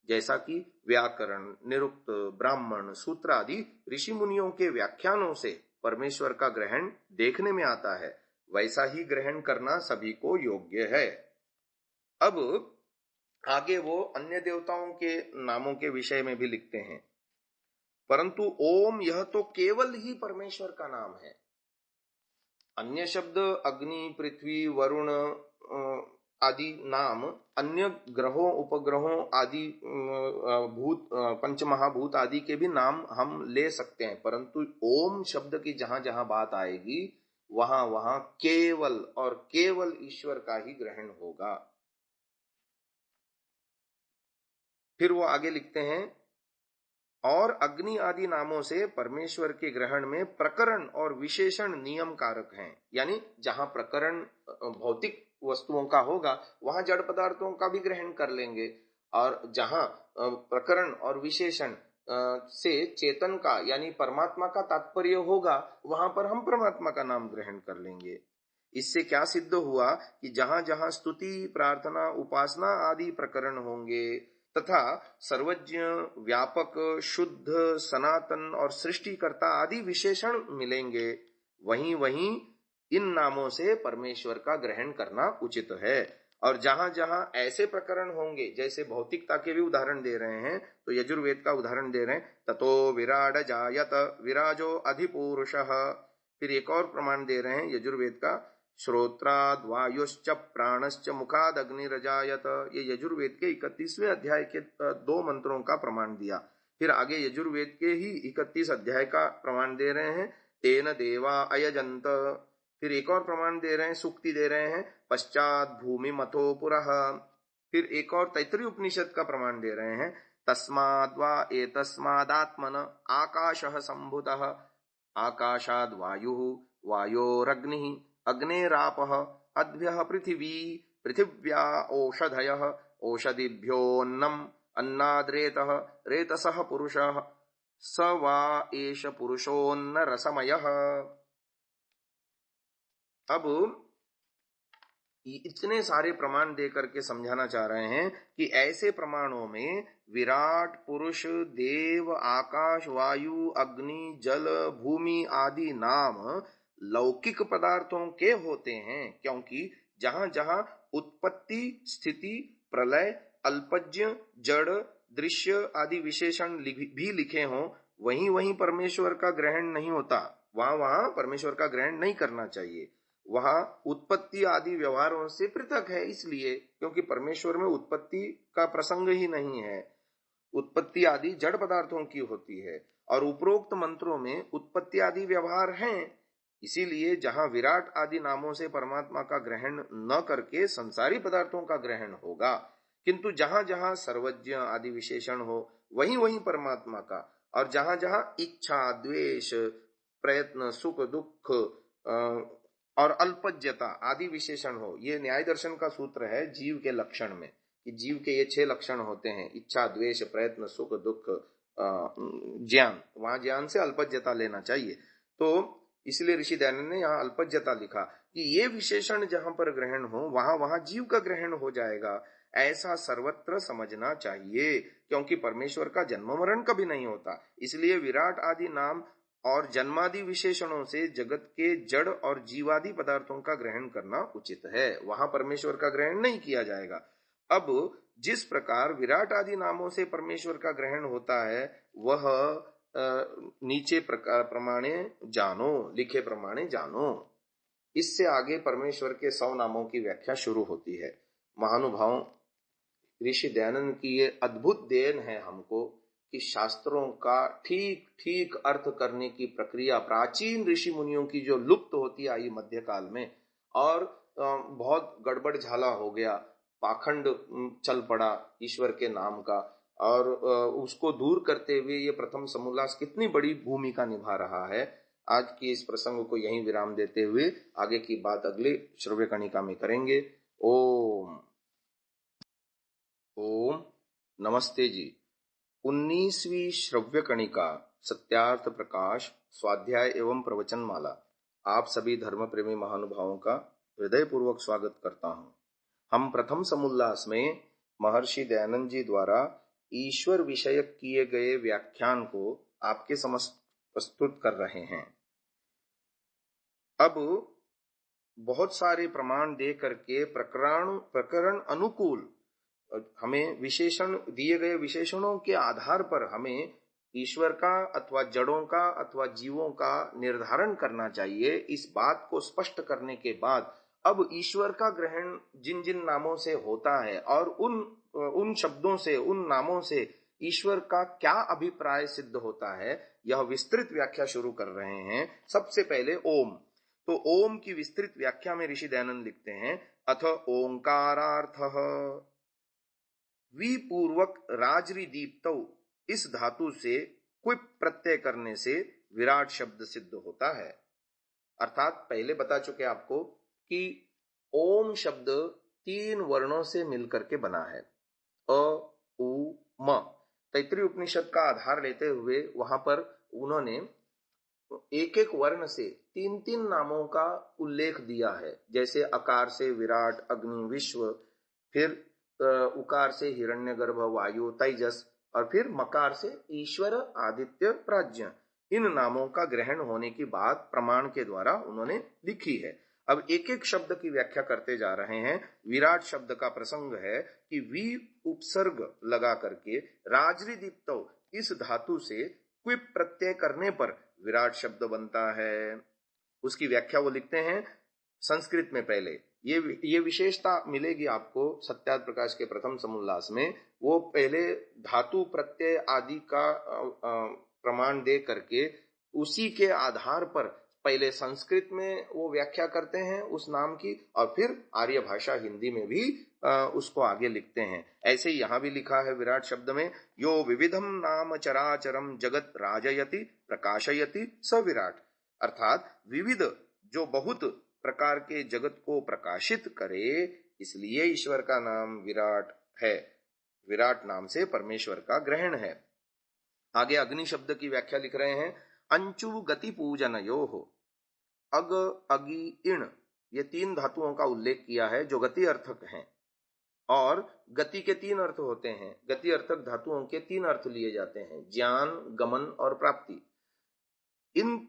जैसा कि व्याकरण, निरुक्त, ब्राह्मण, सूत्र आदि ऋषि मुनियों के व्याख्यानों से परमेश्वर का ग्रहण देखने में आता है, वैसा ही ग्रहण करना सभी को योग्य है। अब आगे वो अन्य देवताओं के नामों के विषय में भी लिखते हैं, परंतु ओम यह तो केवल ही परमेश्वर का नाम है। अन्य शब्द अग्नि, पृथ्वी, वरुण आदि नाम अन्य ग्रहों, उपग्रहों आदि भूत, पंचमहाभूत आदि के भी नाम हम ले सकते हैं, परंतु ओम शब्द की जहां जहां बात आएगी वहां वहां केवल और केवल ईश्वर का ही ग्रहण होगा। फिर वो आगे लिखते हैं, और अग्नि आदि नामों से परमेश्वर के ग्रहण में प्रकरण और विशेषण नियम कारक हैं। यानी जहां प्रकरण भौतिक वस्तुओं का होगा वहां जड़ पदार्थों का भी ग्रहण कर लेंगे, और जहां प्रकरण और विशेषण से चेतन का यानी परमात्मा का तात्पर्य होगा वहां पर हम परमात्मा का नाम ग्रहण कर लेंगे। इससे क्या सिद्ध हुआ कि जहां जहां स्तुति, प्रार्थना, उपासना आदि प्रकरण होंगे तथा सर्वज्ञ, व्यापक, शुद्ध, सनातन और सृष्टिकर्ता आदि विशेषण मिलेंगे, वहीं वहीं इन नामों से परमेश्वर का ग्रहण करना उचित है। और जहां जहां ऐसे प्रकरण होंगे, जैसे भौतिकता के भी उदाहरण दे रहे हैं, तो यजुर्वेद का उदाहरण दे रहे हैं, ततो विराड जायत विराजो अधिपुरुषः। फिर एक और प्रमाण दे रहे हैं यजुर्वेद का, श्रोत्राद वायुश्च प्राणश्च मुखाद अग्निरजायत। ये यजुर्वेद के 31वें अध्याय के 2 मंत्रों का प्रमाण दिया। फिर आगे यजुर्वेद के ही 31 अध्याय का प्रमाण दे रहे हैं, तेन देवा अयजंत। फिर एक और प्रमाण दे रहे हैं, सुक्ति दे रहे हैं, पश्चात भूमि मथो पुरः। फिर एक और तैत्तिरीय उपनिषद का प्रमाण दे रहे हैं, तस्माद्वा एतस्मादात्मन आकाशः संभूतः, आकाशाद् वायुः, वायोरग्निः, अग्नेरापः, अद्भ्यः पृथिवी, पृथिव्या ओषधयः, ओषधिभ्योऽन्नम्, अन्नाद्रेतः, रेतसः पुरुषः, स वा एष पुरुषोऽन्न रसमयः। अब इतने सारे प्रमाण देकर के समझाना चाह रहे हैं कि ऐसे प्रमाणों में विराट पुरुष, देव, आकाश, वायु, अग्नि, जल, भूमि आदि नाम लौकिक पदार्थों के होते हैं, क्योंकि जहां जहां उत्पत्ति, स्थिति, प्रलय, अल्पज्ञ, जड़, दृश्य आदि विशेषण भी लिखे हों, वहीं वहीं परमेश्वर का ग्रहण नहीं होता, वहां वहां परमेश्वर का ग्रहण नहीं करना चाहिए। वहां उत्पत्ति आदि व्यवहारों से पृथक है, इसलिए क्योंकि परमेश्वर में उत्पत्ति का प्रसंग ही नहीं है। उत्पत्ति आदि जड़ पदार्थों की होती है, और उपरोक्त मंत्रों में उत्पत्ति आदि व्यवहार हैं। इसीलिए जहां विराट आदि नामों से परमात्मा का ग्रहण न करके संसारी पदार्थों का ग्रहण होगा, किंतु जहां जहां सर्वज्ञ आदि विशेषण हो वहीं वहीं परमात्मा का, और जहां जहां इच्छा, द्वेष, प्रयत्न, सुख, दुख और अल्पज्ञता आदि विशेषण हो, ये न्याय दर्शन का सूत्र है जीव के लक्षण में, कि जीव के ये 6 लक्षण होते हैं, इच्छा, द्वेष, प्रयत्न, सुख, दुख, ज्ञान। वहां ज्ञान से अल्पज्ञता लेना चाहिए, तो इसलिए ऋषि दयानंद ने यहाँ अल्पज्ञता लिखा कि ये विशेषण जहां पर ग्रहण हो वहां वहां जीव का ग्रहण हो जाएगा, ऐसा सर्वत्र समझना चाहिए, क्योंकि परमेश्वर का जन्म मरण कभी नहीं होता। इसलिए विराट आदि नाम और जन्मादि विशेषणों से जगत के जड़ और जीवादि पदार्थों का ग्रहण करना उचित है, वहां परमेश्वर का ग्रहण नहीं किया जाएगा। अब जिस प्रकार विराट आदि नामों से परमेश्वर का ग्रहण होता है, वह नीचे प्रमाणे जानो, लिखे प्रमाणे जानो। इससे आगे परमेश्वर के 100 नामों की व्याख्या शुरू होती है। महानुभाव, ऋषि दयानंद की ये अद्भुत देन है हमको कि शास्त्रों का ठीक ठीक अर्थ करने की प्रक्रिया प्राचीन ऋषि मुनियों की जो लुप्त होती आई मध्यकाल में, और बहुत गड़बड़ झाला हो गया, पाखंड चल पड़ा ईश्वर के नाम का, और उसको दूर करते हुए ये प्रथम समोल्लास कितनी बड़ी भूमिका निभा रहा है। आज के इस प्रसंग को यहीं विराम देते हुए आगे की बात अगले श्रव्य कणिका में करेंगे। ओम ओम नमस्ते जी। 19वीं श्रव्य कणिका सत्यार्थ प्रकाश स्वाध्याय एवं प्रवचन माला आप सभी धर्म प्रेमी महानुभावों का हृदय पूर्वक स्वागत करता हूं। हम प्रथम समुल्लास में महर्षि दयानंद जी द्वारा ईश्वर विषयक किए गए व्याख्यान को आपके समक्ष प्रस्तुत कर रहे हैं। अब बहुत सारे प्रमाण दे करके प्रकरण अनुकूल हमें विशेषण दिए गए विशेषणों के आधार पर हमें ईश्वर का अथवा जड़ों का अथवा जीवों का निर्धारण करना चाहिए। इस बात को स्पष्ट करने के बाद अब ईश्वर का ग्रहण जिन जिन नामों से होता है और उन शब्दों से उन नामों से ईश्वर का क्या अभिप्राय सिद्ध होता है, यह विस्तृत व्याख्या शुरू कर रहे हैं। सबसे पहले ओम। तो ओम की विस्तृत व्याख्या में ऋषि दयानंद लिखते हैं, अथ ओंकारार्थः विपूर्वक राजरी दीप्तौ, इस धातु से क्विप प्रत्यय करने से विराट शब्द सिद्ध होता है। अर्थात पहले बता चुके आपको कि ओम शब्द 3 वर्णों से मिलकर के बना है, अ उ म। तैत्तिरीय उपनिषद का आधार लेते हुए वहां पर उन्होंने एक एक वर्ण से 3-3 नामों का उल्लेख दिया है। जैसे अकार से विराट अग्नि विश्व, फिर उकार से हिरण्यगर्भ वायु तेजस, और फिर मकार से ईश्वर आदित्य प्राज्ञ। इन नामों का ग्रहण होने की बात प्रमाण के द्वारा उन्होंने लिखी है। अब एक एक शब्द की व्याख्या करते जा रहे हैं। विराट शब्द का प्रसंग है कि वी उपसर्ग लगा करके राजरी दीप्तो, इस धातु से क्विप प्रत्यय करने पर विराट शब्द बनता है। उसकी व्याख्या वो लिखते हैं संस्कृत में। पहले ये विशेषता मिलेगी आपको सत्यार्थ प्रकाश के प्रथम समुल्लास में। वो पहले धातु प्रत्यय आदि का प्रमाण दे करके उसी के आधार पर पहले संस्कृत में वो व्याख्या करते हैं उस नाम की, और फिर आर्य भाषा हिंदी में भी उसको आगे लिखते हैं। ऐसे ही यहां भी लिखा है विराट शब्द में, यो विविधम नाम चराचरम जगत राजयति प्रकाशयति स विराट। अर्थात विविध, जो बहुत प्रकार के जगत को प्रकाशित करे, इसलिए ईश्वर का नाम विराट है। विराट नाम से परमेश्वर का ग्रहण है। आगे अग्नि शब्द की व्याख्या लिख रहे हैं, अंचु गति पूजनयोः, अग अगि इण, ये 3 धातुओं का उल्लेख किया है जो गति अर्थक हैं। और गति के 3 अर्थ होते हैं। गति अर्थक धातुओं के 3 अर्थ लिए जाते हैं, ज्ञान, गमन और प्राप्ति। इन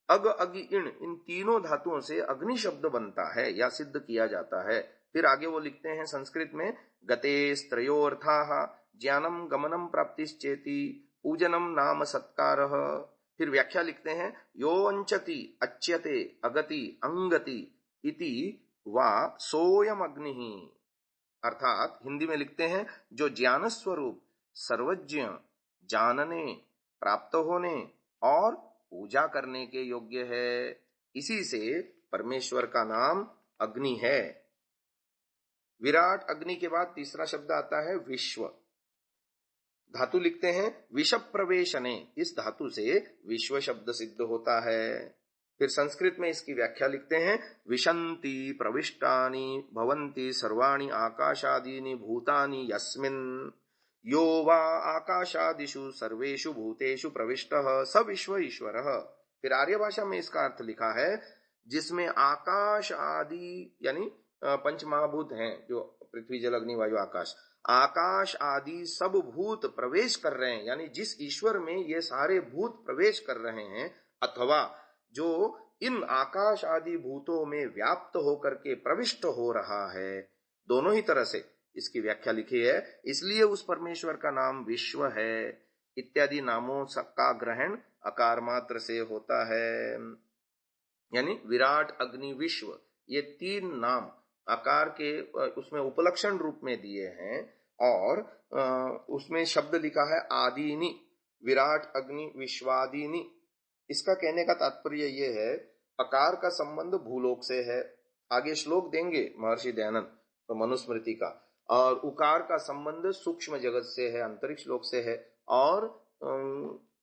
अग अगि इण, इन तीनों धातुओं से अग्नि शब्द बनता है या सिद्ध किया जाता है। फिर आगे वो लिखते हैं संस्कृत में, गतेस्त्रयोऽर्थाः ज्ञानम गमनम प्राप्तिश्चेति पूजनम नाम सत्कारः। फिर व्याख्या लिखते हैं, यो अंचति अच्यते अगति अंगति इति वा सोयम अग्निः। अर्थात हिंदी में लिखते हैं, जो ज्ञान स्वरूप, सर्वज्ञ, जानने, प्राप्त होने और पूजा करने के योग्य है, इसी से परमेश्वर का नाम अग्नि है। विराट अग्नि के बाद तीसरा शब्द आता है विश्व। धातु लिखते हैं विषप प्रवेशने, इस धातु से विश्व शब्द सिद्ध होता है। फिर संस्कृत में इसकी व्याख्या लिखते हैं, विशन्ति प्रविष्टानि भवन्ति सर्वाणि आकाशादीनि भूतानि यस्मिन्, यो वा आकाशादिषु सर्वेषु भूतेषु प्रविष्टः स विश्व ईश्वरः। फिर आर्य भाषा में इसका अर्थ लिखा है, जिसमें आकाश आदि यानी पंच महाभूत हैं, जो पृथ्वी जल अग्नि वायु आकाश, आकाश आदि सब भूत प्रवेश कर रहे हैं, यानी जिस ईश्वर में ये सारे भूत प्रवेश कर रहे हैं, अथवा जो इन आकाश आदि भूतों में व्याप्त होकर के प्रविष्ट हो रहा है, दोनों ही तरह से इसकी व्याख्या लिखी है। इसलिए उस परमेश्वर का नाम विश्व है। इत्यादि नामों का ग्रहण अकार मात्र से होता है, यानी विराट अग्नि विश्व, ये 3 नाम आकार के उसमें उपलक्षण रूप में दिए हैं। और उसमें शब्द लिखा है आदीनि, विराट अग्नि विश्वादीनि। इसका कहने का तात्पर्य ये है, अकार का संबंध भूलोक से है। आगे श्लोक देंगे महर्षि दयानंद तो मनुस्मृति का, और उकार का संबंध सूक्ष्म जगत से है, अंतरिक्ष लोक से है, और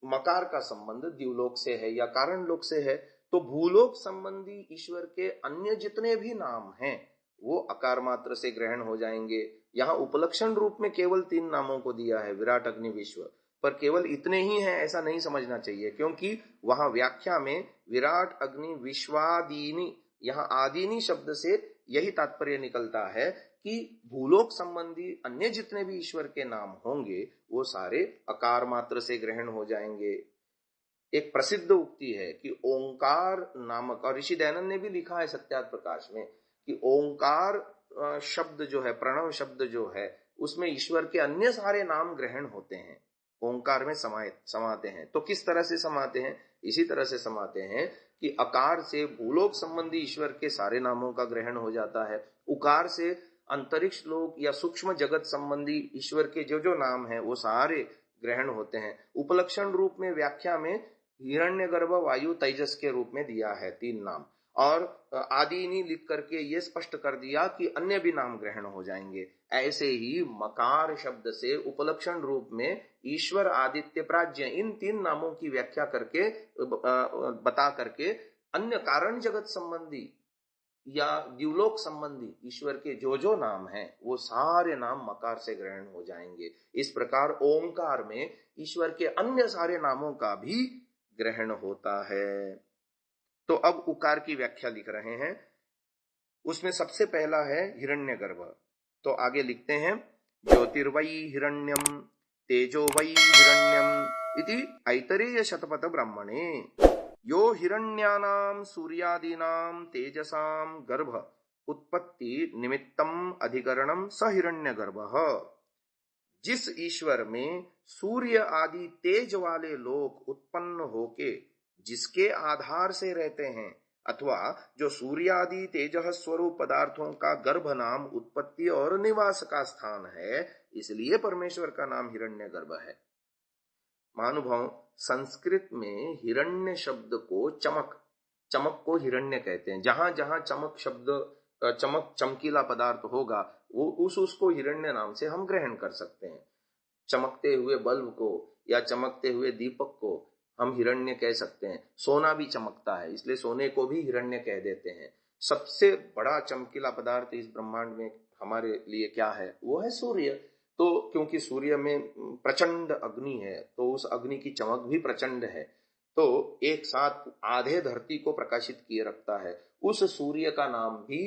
मकार का संबंध द्युलोक से है या कारण लोक से है। तो भूलोक संबंधी ईश्वर के अन्य जितने भी नाम हैं वो अकार मात्र से ग्रहण हो जाएंगे। यहाँ उपलक्षण रूप में केवल 3 नामों को दिया है, विराट, अग्नि, विश्व, पर केवल इतने ही हैं ऐसा नहीं समझना चाहिए, क्योंकि वहां व्याख्या में विराट, अग्नि, विश्वादीनी, यहाँ आदीनी शब्द से यही तात्पर्य निकलता है कि भूलोक संबंधी अन्य जितने भी ईश्वर के नाम होंगे वो सारे अकार मात्र से ग्रहण हो जाएंगे। एक प्रसिद्ध उक्ति है कि ओंकार नामक, और ऋषि दयानंद ने भी लिखा है सत्यार्थ प्रकाश में, कि ओंकार शब्द जो है, प्रणव शब्द जो है, उसमें ईश्वर के अन्य सारे नाम ग्रहण होते हैं, ओंकार में समाते हैं। तो किस तरह से समाते हैं? इसी तरह से समाते हैं कि अकार से भूलोक संबंधी ईश्वर के सारे नामों का ग्रहण हो जाता है, उकार से अंतरिक्ष लोक या सूक्ष्म जगत संबंधी ईश्वर के जो जो नाम है वो सारे ग्रहण होते हैं। उपलक्षण रूप में व्याख्या में हिरण्यगर्भ, वायु, तेजस के रूप में दिया है 3 नाम, और आदिनी लिख करके ये स्पष्ट कर दिया कि अन्य भी नाम ग्रहण हो जाएंगे। ऐसे ही मकार शब्द से उपलक्षण रूप में ईश्वर, आदित्य, प्राज्ञ, इन 3 नामों की व्याख्या करके बता करके अन्य कारण जगत संबंधी या द्युलोक संबंधी ईश्वर के जो जो नाम हैं वो सारे नाम मकार से ग्रहण हो जाएंगे। इस प्रकार ओंकार में ईश्वर के अन्य सारे नामों का भी ग्रहण होता है। तो अब उकार की व्याख्या लिख रहे हैं, उसमें सबसे पहला है हिरण्यगर्भ। तो आगे लिखते हैं, ज्योतिर्वै हिरण्यम तेजो वै हिरण्यम इति ऐतरेय शतपथ ब्राह्मणे यो हिरण्यानां सूर्यादीनां तेजसां गर्भ उत्पत्ति निमित्तम अधिकरणम स हिरण्यगर्भः। जिस ईश्वर में सूर्य आदि तेज वाले लोक उत्पन्न होके जिसके आधार से रहते हैं, अथवा जो सूर्य आदि तेज स्वरूप पदार्थों का गर्भ नाम उत्पत्ति और निवास का स्थान है, इसलिए परमेश्वर का नाम हिरण्यगर्भ है। महानुभाव, संस्कृत में हिरण्य शब्द को चमक को हिरण्य कहते हैं। जहां जहां चमक शब्द, चमक, चमकीला पदार्थ होगा वो उसको हिरण्य नाम से हम ग्रहण कर सकते हैं। चमकते हुए बल्ब को या चमकते हुए दीपक को हम हिरण्य कह सकते हैं। सोना भी चमकता है, इसलिए सोने को भी हिरण्य कह देते हैं। सबसे बड़ा चमकीला पदार्थ इस ब्रह्मांड में हमारे लिए क्या है? वो है सूर्य। तो क्योंकि सूर्य में प्रचंड अग्नि है तो उस अग्नि की चमक भी प्रचंड है, तो एक साथ आधे धरती को प्रकाशित किए रखता है। उस सूर्य का नाम भी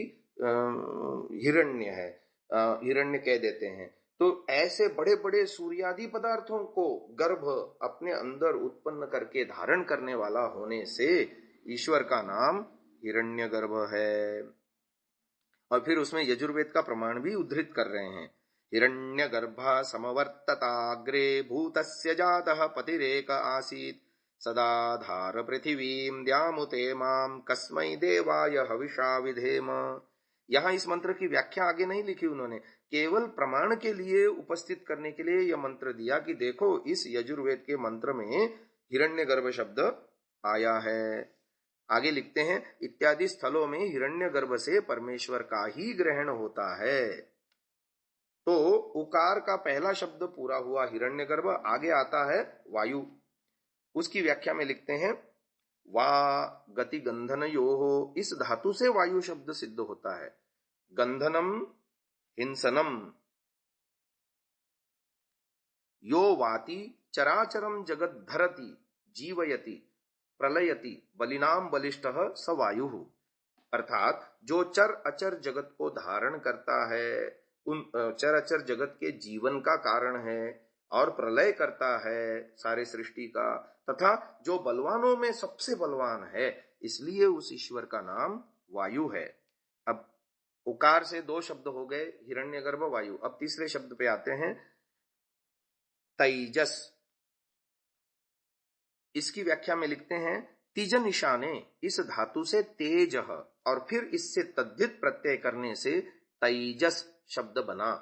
हिरण्य है, हिरण्य कह देते हैं। तो ऐसे बड़े बड़े सूर्यादि पदार्थों को गर्भ अपने अंदर उत्पन्न करके धारण करने वाला होने से ईश्वर का नाम हिरण्यगर्भ है। और फिर उसमें यजुर्वेद का प्रमाण भी उद्धृत कर रहे हैं। हिरण्यगर्भा समवर्तताग्रे भूतस्य जातः पतिरेक आसीत् सदाधार पृथिवीं द्यामुते माम कस्मै देवाय हविषा विधेम। यहाँ इस मंत्र की व्याख्या आगे नहीं लिखी उन्होंने, केवल प्रमाण के लिए उपस्थित करने के लिए यह मंत्र दिया कि देखो इस यजुर्वेद के मंत्र में हिरण्यगर्भ शब्द आया है। आगे लिखते हैं, इत्यादि स्थलों में हिरण्यगर्भ से परमेश्वर का ही ग्रहण होता है। तो उकार का पहला शब्द पूरा हुआ हिरण्यगर्भ। आगे आता है वायु। उसकी व्याख्या में लिखते हैं, वा गति गंधन योहो, इस धातु से वायु शब्द सिद्ध होता है। गंधनम हिंसनम, यो वाति चराचरम जगत धरति जीवयति प्रलयति बलिनाम बलिष्ठः स वायु। अर्थात जो चर अचर जगत को धारण करता है, उन चर अचर जगत के जीवन का कारण है और प्रलय करता है सारे सृष्टि का, तथा जो बलवानों में सबसे बलवान है, इसलिए उस ईश्वर का नाम वायु है। अब उकार से 2 शब्द हो गए, हिरण्यगर्भ, वायु। अब तीसरे शब्द पे आते हैं, तेजस। इसकी व्याख्या में लिखते हैं, तिज निशाने, इस धातु से तेज और फिर इससे तद्धित प्रत्यय करने से तेजस शब्द बना।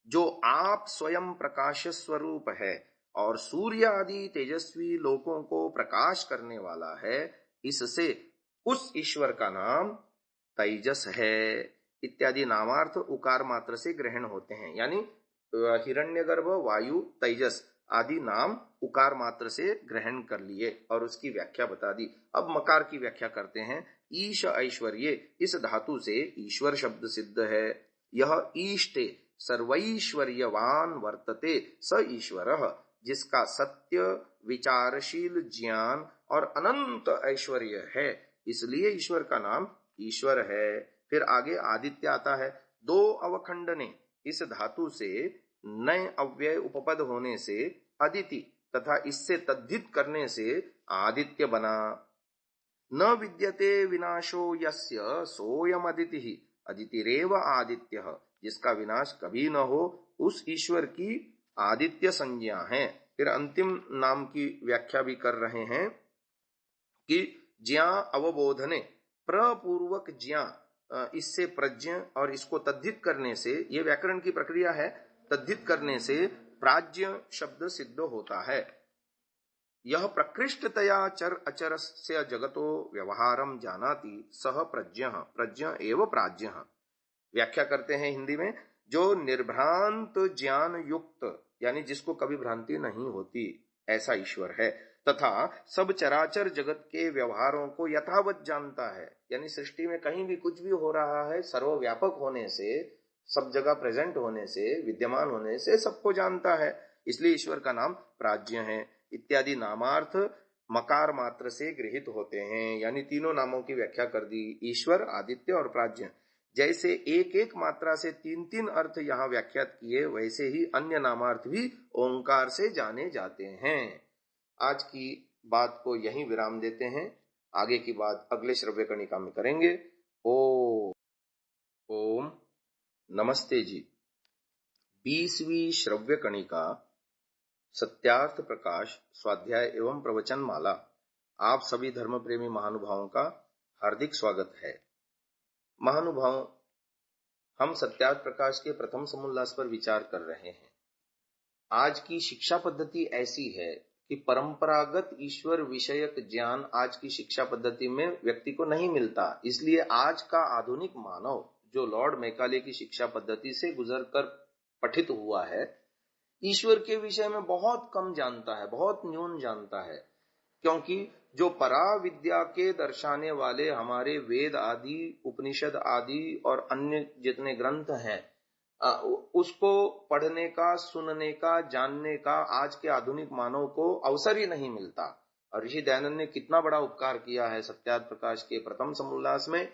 जो आप स्वयं प्रकाश स्वरूप है और सूर्य आदि तेजस्वी लोकों को प्रकाश करने वाला है, इससे उस ईश्वर का नाम तेजस है। इत्यादि नामार्थ उकार मात्र से ग्रहण होते हैं। यानी हिरण्यगर्भ, वायु, तेजस आदि नाम उकार मात्र से ग्रहण कर लिए और उसकी व्याख्या बता दी। अब मकार की व्याख्या करते हैं। ईश ऐश्वर्ये, इस धातु से ईश्वर शब्द सिद्ध है। यह ईष्टे सर्वैश्वर्यवान वर्तते स ईश्वरः, जिसका सत्य, विचारशील ज्ञान और अनंत ऐश्वर्य है, इसलिए ईश्वर का नाम ईश्वर है। फिर आगे आदित्य आता है। दो अवखंडने, इस धातु से नए अव्यय उपपद होने से अदिति तथा इससे तद्धित करने से आदित्य बना। न विद्यते विनाशो यस्य सोयम अदितिः, अदितिरेव आदित्यः, जिसका विनाश कभी न हो उस ईश्वर की आदित्य संज्ञा है। फिर अंतिम नाम की व्याख्या भी कर रहे हैं कि ज्ञा अवबोधने, प्रपूर्वक ज्ञा, इससे प्रज्ञ और इसको तद्धित करने से, ये व्याकरण की प्रक्रिया है, तद्धित करने से प्राज्ञ शब्द सिद्ध होता है। यह प्रकृष्टतया चर अचर से जगतो व्यवहारम जानाति सह प्रज्ञ, प्रज्ञ एव प्राज्ञ। व्याख्या करते हैं हिंदी में, जो निर्भ्रांत ज्ञान युक्त, यानी जिसको कभी भ्रांति नहीं होती, ऐसा ईश्वर है, तथा सब चराचर जगत के व्यवहारों को यथावत जानता है। यानी सृष्टि में कहीं भी कुछ भी हो रहा है, सर्वव्यापक होने से, सब जगह प्रेजेंट होने से, विद्यमान होने से सबको जानता है, इसलिए ईश्वर का नाम प्राज्ञ है। इत्यादि नामार्थ मकार मात्र से गृहित होते हैं। यानी तीनों नामों की व्याख्या कर दी, ईश्वर, आदित्य और प्राज्ञ। जैसे एक एक मात्रा से तीन तीन अर्थ यहाँ व्याख्यात किए, वैसे ही अन्य नामार्थ भी ओंकार से जाने जाते हैं। आज की बात को यहीं विराम देते हैं। आगे की बात अगले श्रव्य कणिका में करेंगे। ओम नमस्ते जी। 20वीं श्रव्य कणिका सत्यार्थ प्रकाश स्वाध्याय एवं प्रवचन माला। आप सभी धर्म प्रेमी महानुभावों का हार्दिक स्वागत है। महानुभाव, हम सत्यार्थ प्रकाश के प्रथम समोल्लास पर विचार कर रहे हैं। आज की शिक्षा पद्धति ऐसी है कि परंपरागत ईश्वर विषयक ज्ञान आज की शिक्षा पद्धति में व्यक्ति को नहीं मिलता। इसलिए आज का आधुनिक मानव, जो लॉर्ड मैकाले की शिक्षा पद्धति से गुजरकर पठित हुआ है, ईश्वर के विषय में बहुत कम जानता है, बहुत न्यून जानता है। क्योंकि जो परा विद्या के दर्शाने वाले हमारे वेद आदि, उपनिषद आदि और अन्य जितने ग्रंथ हैं, उसको पढ़ने का, सुनने का, जानने का आज के आधुनिक मानव को अवसर ही नहीं मिलता। और ऋषि दयानंद ने कितना बड़ा उपकार किया है सत्यार्थ प्रकाश के प्रथम समोल्लास में,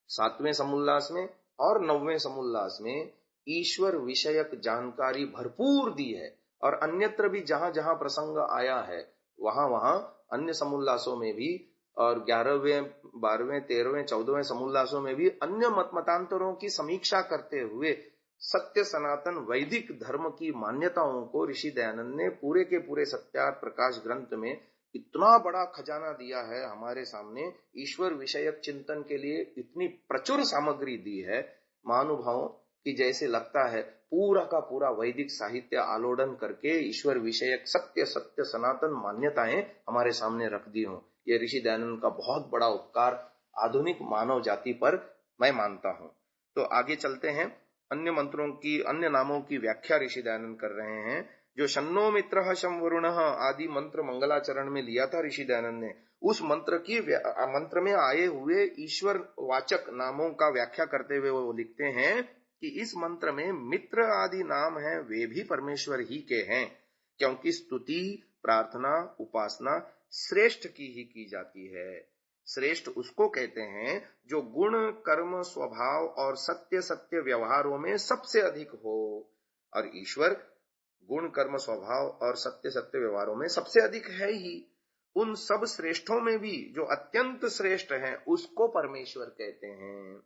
7वें समोल्लास में और 9वें समोल्लास में ईश्वर विषयक जानकारी भरपूर दी है। और अन्यत्र भी जहां जहां प्रसंग आया है, वहां वहां अन्य समोल्लासों में भी, और 11वें, 12वें, 13वें, 14वें समोल्लासों में भी अन्य मतांतरों की समीक्षा करते हुए सत्य सनातन वैदिक धर्म की मान्यताओं को ऋषि दयानंद ने पूरे के पूरे सत्यार्थ प्रकाश ग्रंथ में इतना बड़ा खजाना दिया है हमारे सामने। ईश्वर विषयक चिंतन के लिए इतनी प्रचुर सामग्री दी है महानुभावों कि जैसे लगता है पूरा का पूरा वैदिक साहित्य आलोडन करके ईश्वर विषयक सत्य सत्य सनातन मान्यताएं हमारे सामने रख दी हो। ये ऋषि दयानंद का बहुत बड़ा उपकार आधुनिक मानव जाति पर मैं मानता हूं। तो आगे चलते हैं। अन्य मंत्रों की, अन्य नामों की व्याख्या ऋषि दयानंद कर रहे हैं। जो शन्नो मित्रः शं वरुणः आदि मंत्र मंगलाचरण में लिया था ऋषि दयानंद ने, उस मंत्र में आए हुए ईश्वर वाचक नामों का व्याख्या करते हुए वो लिखते हैं कि इस मंत्र में मित्र आदि नाम हैं, वे भी परमेश्वर ही के हैं, क्योंकि स्तुति, प्रार्थना, उपासना श्रेष्ठ की ही की जाती है। श्रेष्ठ उसको कहते हैं जो गुण, कर्म, स्वभाव और सत्य सत्य व्यवहारों में सबसे अधिक हो। और ईश्वर गुण, कर्म, स्वभाव और सत्य सत्य व्यवहारों में सबसे अधिक है ही। उन सब श्रेष्ठों में भी जो अत्यंत श्रेष्ठ हैं, उसको परमेश्वर कहते हैं।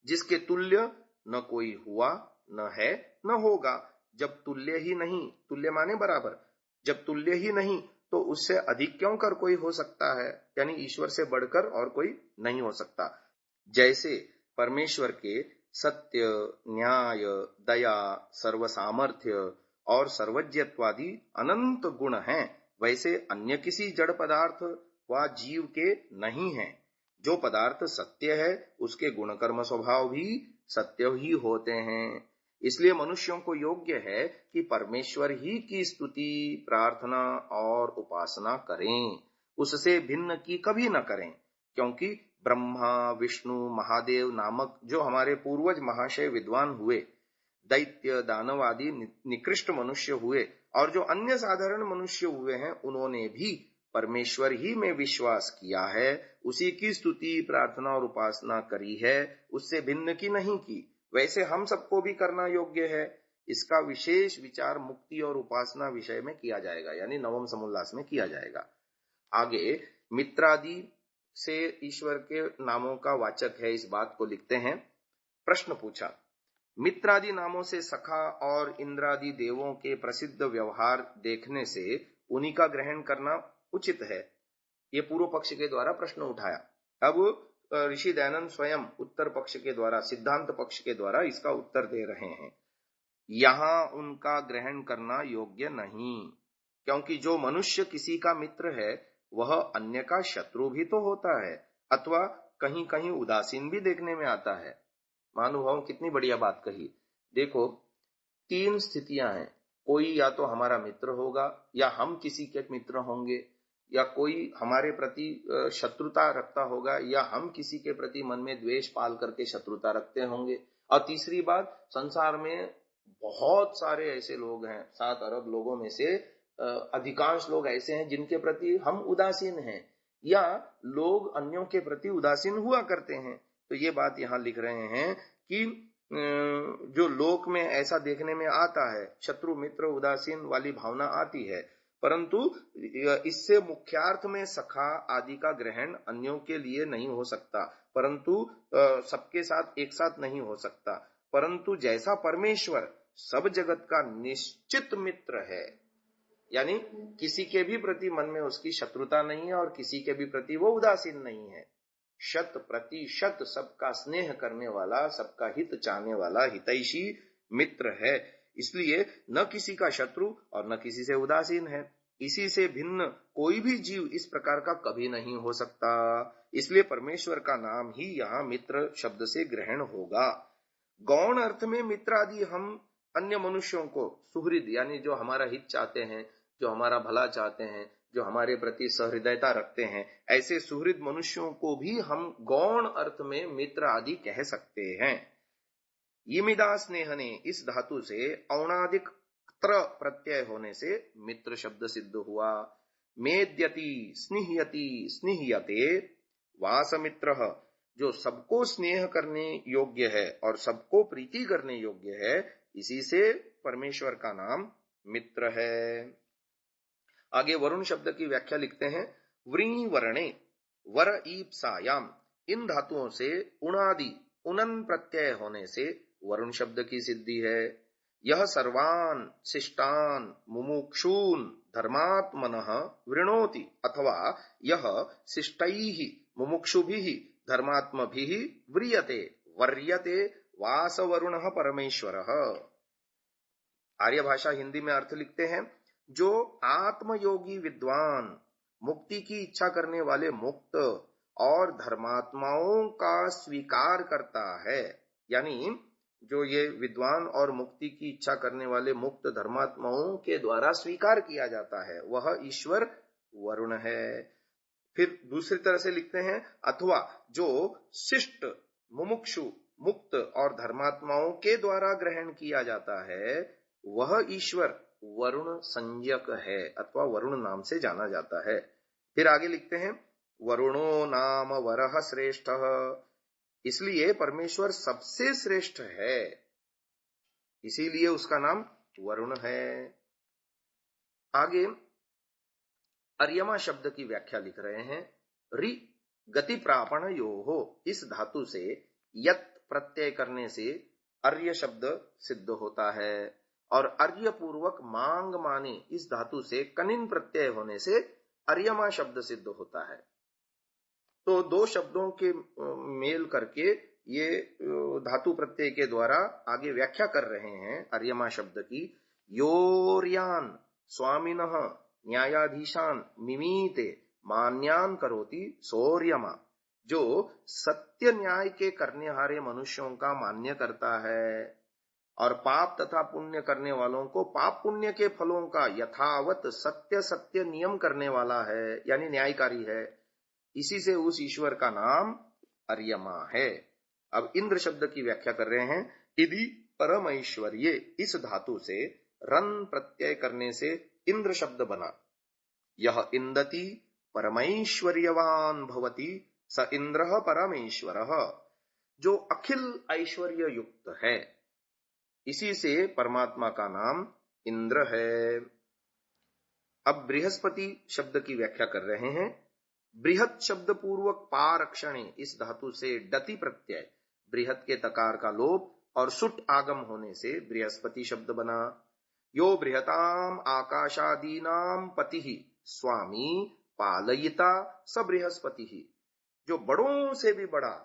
जिसके तुल्य न कोई हुआ, न है, न होगा। जब तुल्य ही नहीं, तुल्य माने बराबर, जब तुल्य ही नहीं तो उससे अधिक क्यों कर कोई हो सकता है। यानी ईश्वर से बढ़कर और कोई नहीं हो सकता। जैसे परमेश्वर के सत्य, न्याय, दया, सर्वसामर्थ्य और सर्वज्ञत्वादि अनंत गुण हैं, वैसे अन्य किसी जड़ पदार्थ व जीव के नहीं हैं। जो पदार्थ सत्य है उसके गुणकर्म स्वभाव भी सत्य ही होते हैं। इसलिए मनुष्यों को योग्य है कि परमेश्वर ही की स्तुति, प्रार्थना और उपासना करें, उससे भिन्न की कभी न करें। क्योंकि ब्रह्मा, विष्णु, महादेव नामक जो हमारे पूर्वज महाशय विद्वान हुए, दैत्य, दानव आदि निकृष्ट मनुष्य हुए और जो अन्य साधारण मनुष्य हुए हैं, उन्होंने भी परमेश्वर ही में विश्वास किया है, उसी की स्तुति, प्रार्थना और उपासना करी है, उससे भिन्न की नहीं की। वैसे हम सबको भी करना योग्य है। इसका विशेष विचार मुक्ति और उपासना विषय में किया जाएगा, यानी नवम समुल्लास में किया जाएगा। आगे मित्रादि से ईश्वर के नामों का वाचक है, इस बात को लिखते हैं। प्रश्न पूछा, मित्रादि नामों से सखा और इंद्रादि देवों के प्रसिद्ध व्यवहार देखने से उन्हीं का ग्रहण करना उचित है। ये पूर्व पक्ष के द्वारा प्रश्न उठाया। अब ऋषि दयानंद स्वयं उत्तर पक्ष के द्वारा, सिद्धांत पक्ष के द्वारा इसका उत्तर दे रहे हैं। यहां उनका ग्रहण करना योग्य नहीं, क्योंकि जो मनुष्य किसी का मित्र है वह अन्य का शत्रु भी तो होता है, अथवा कहीं कहीं उदासीन भी देखने में आता है। महानुभाव कितनी बढ़िया बात कही। देखो, तीन स्थितियां हैं। कोई या तो हमारा मित्र होगा, या हम किसी के मित्र होंगे, या कोई हमारे प्रति शत्रुता रखता होगा, या हम किसी के प्रति मन में द्वेष पाल करके शत्रुता रखते होंगे। और तीसरी बात, संसार में बहुत सारे ऐसे लोग हैं, 7 अरब लोगों में से अधिकांश लोग ऐसे हैं जिनके प्रति हम उदासीन हैं, या लोग अन्यों के प्रति उदासीन हुआ करते हैं। तो ये बात यहाँ लिख रहे हैं कि जो लोक में ऐसा देखने में आता है, शत्रु मित्र उदासीन वाली भावना आती है, परंतु इससे मुख्यार्थ में सखा आदि का ग्रहण अन्यों के लिए नहीं हो सकता, परंतु सबके साथ एक साथ नहीं हो सकता। परंतु जैसा परमेश्वर सब जगत का निश्चित मित्र है, यानी किसी के भी प्रति मन में उसकी शत्रुता नहीं है और किसी के भी प्रति वो उदासीन नहीं है, 100% सबका स्नेह करने वाला, सबका हित चाहने वाला हितैषी मित्र है, इसलिए न किसी का शत्रु और न किसी से उदासीन है। इसी से भिन्न कोई भी जीव इस प्रकार का कभी नहीं हो सकता। इसलिए परमेश्वर का नाम ही यहाँ मित्र शब्द से ग्रहण होगा। गौण अर्थ में मित्र आदि हम अन्य मनुष्यों को सुहृद, यानी जो हमारा हित चाहते हैं, जो हमारा भला चाहते हैं, जो हमारे प्रति सहृदयता रखते हैं, ऐसे सुहृद मनुष्यों को भी हम गौण अर्थ में मित्र आदि कह सकते हैं। यमिदा स्नेहने इस धातु से औणादिक त्र प्रत्यय होने से मित्र शब्द सिद्ध हुआ। मेद्यति, स्निह्यति, स्निह्यते, वासमित्रः, जो सबको स्नेह करने योग्य है और सबको प्रीति करने योग्य है, इसी से परमेश्वर का नाम मित्र है। आगे वरुण शब्द की व्याख्या लिखते हैं। व्री वर्णे वर ईप्सायाम, इन धातुओं से उणादि उनन प्रत्यय होने से वरुण शब्द की सिद्धि है। यह सर्वान शिष्टान मुमुक्षून धर्मात्मनः वृणोति, अथवा यह शिष्टैः मुमुक्षुभिः धर्मात्मभिः व्रियते वर्यते वासवरुणः परमेश्वरः। आर्य भाषा हिंदी में अर्थ लिखते हैं। जो आत्मयोगी विद्वान, मुक्ति की इच्छा करने वाले मुक्त और धर्मात्माओं का स्वीकार करता है, यानी जो ये विद्वान और मुक्ति की इच्छा करने वाले मुक्त धर्मात्माओं के द्वारा स्वीकार किया जाता है, वह ईश्वर वरुण है। फिर दूसरी तरह से लिखते हैं, अथवा जो शिष्ट, मुमुक्षु, मुक्त और धर्मात्माओं के द्वारा ग्रहण किया जाता है, वह ईश्वर वरुण संज्ञक है अथवा वरुण नाम से जाना जाता है। फिर आगे लिखते हैं, वरुणो नाम वरः श्रेष्ठः, इसलिए परमेश्वर सबसे श्रेष्ठ है, इसीलिए उसका नाम वरुण है। आगे अर्यमा शब्द की व्याख्या लिख रहे हैं। रि गति प्रापण योहो, इस धातु से यत प्रत्यय करने से अर्य शब्द सिद्ध होता है, और अर्य पूर्वक मांग माने इस धातु से कनिन प्रत्यय होने से अर्यमा शब्द सिद्ध होता है। तो दो शब्दों के मेल करके ये धातु प्रत्यय के द्वारा आगे व्याख्या कर रहे हैं अर्यमा शब्द की। योर्यान स्वामिनः न्यायाधीशान मिमीते मान्यान करोति सोर्यमा, जो सत्य न्याय के करने हारे मनुष्यों का मान्य करता है और पाप तथा पुण्य करने वालों को पाप पुण्य के फलों का यथावत सत्य सत्य नियम करने वाला है, यानी न्यायकारी है। इसी से उस ईश्वर का नाम अर्यमा है। अब इंद्र शब्द की व्याख्या कर रहे हैं। इदि परमैश्वर्ये, इस धातु से रन प्रत्यय करने से इंद्र शब्द बना। यह इंदति परमैश्वर्यवान भवति स इंद्र परमेश्वरः, जो अखिल ऐश्वर्य युक्त है, इसी से परमात्मा का नाम इंद्र है। अब बृहस्पति शब्द की व्याख्या कर रहे हैं। बृहत शब्द पूर्वक पारक्षणे, इस धातु से डति प्रत्यय, बृहत के तकार का लोप और सुट आगम होने से बृहस्पति शब्द बना। यो बृहताम आकाशादीनाम पति स्वामी पालयिता स बृहस्पति, जो बड़ों से भी बड़ा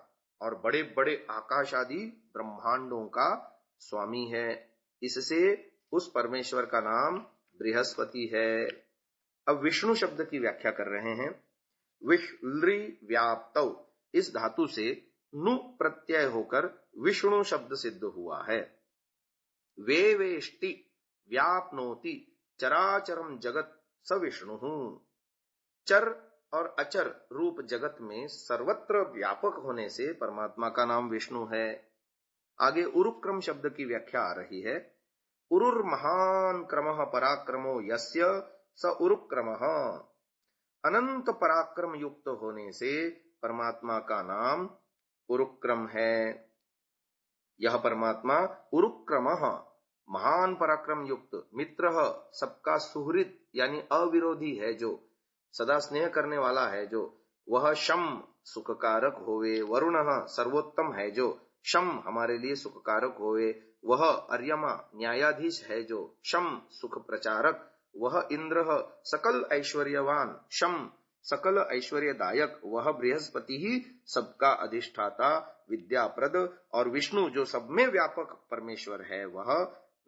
और बड़े बड़े आकाश आदि ब्रह्मांडों का स्वामी है, इससे उस परमेश्वर का नाम बृहस्पति है। अब विष्णु शब्द की व्याख्या कर रहे हैं। विष्लृ व्याप्तौ, इस धातु से नु प्रत्यय होकर विष्णु शब्द सिद्ध हुआ है। वे वेष्टि व्याप्नोति चराचरम जगत स विष्णु, चर और अचर रूप जगत में सर्वत्र व्यापक होने से परमात्मा का नाम विष्णु है। आगे उरुक्रम शब्द की व्याख्या आ रही है। उरुर महान क्रमः पराक्रमो यस्य स उरुक्रमः, अनंत पराक्रम युक्त होने से परमात्मा का नाम उरुक्रम है। यह परमात्मा उरुक्रमः, महान पराक्रम युक्त, मित्र सबका सुहृद यानी अविरोधी है, जो सदा स्नेह करने वाला है, जो वह शम सुखकारक होवे। वरुण सर्वोत्तम है, जो शम हमारे लिए सुखकारक होवे। वह अर्यमा न्यायाधीश है, जो शम सुख प्रचारक। वह इंद्र सकल ऐश्वर्यवान, शम सकल ऐश्वर्यदायक। वह बृहस्पति ही सबका अधिष्ठाता विद्याप्रद, और विष्णु जो सब में व्यापक परमेश्वर है, वह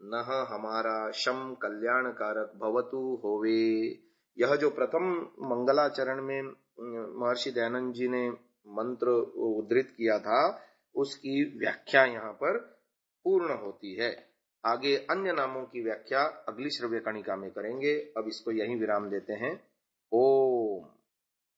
नह हमारा शम कल्याणकारक भवतु होवे। यह जो प्रथम मंगलाचरण में महर्षि दयानंद जी ने मंत्र उद्धृत किया था, उसकी व्याख्या यहाँ पर पूर्ण होती है। आगे अन्य नामों की व्याख्या अगली श्रव्य कणिका में करेंगे। अब इसको यहीं विराम देते हैं। ओम।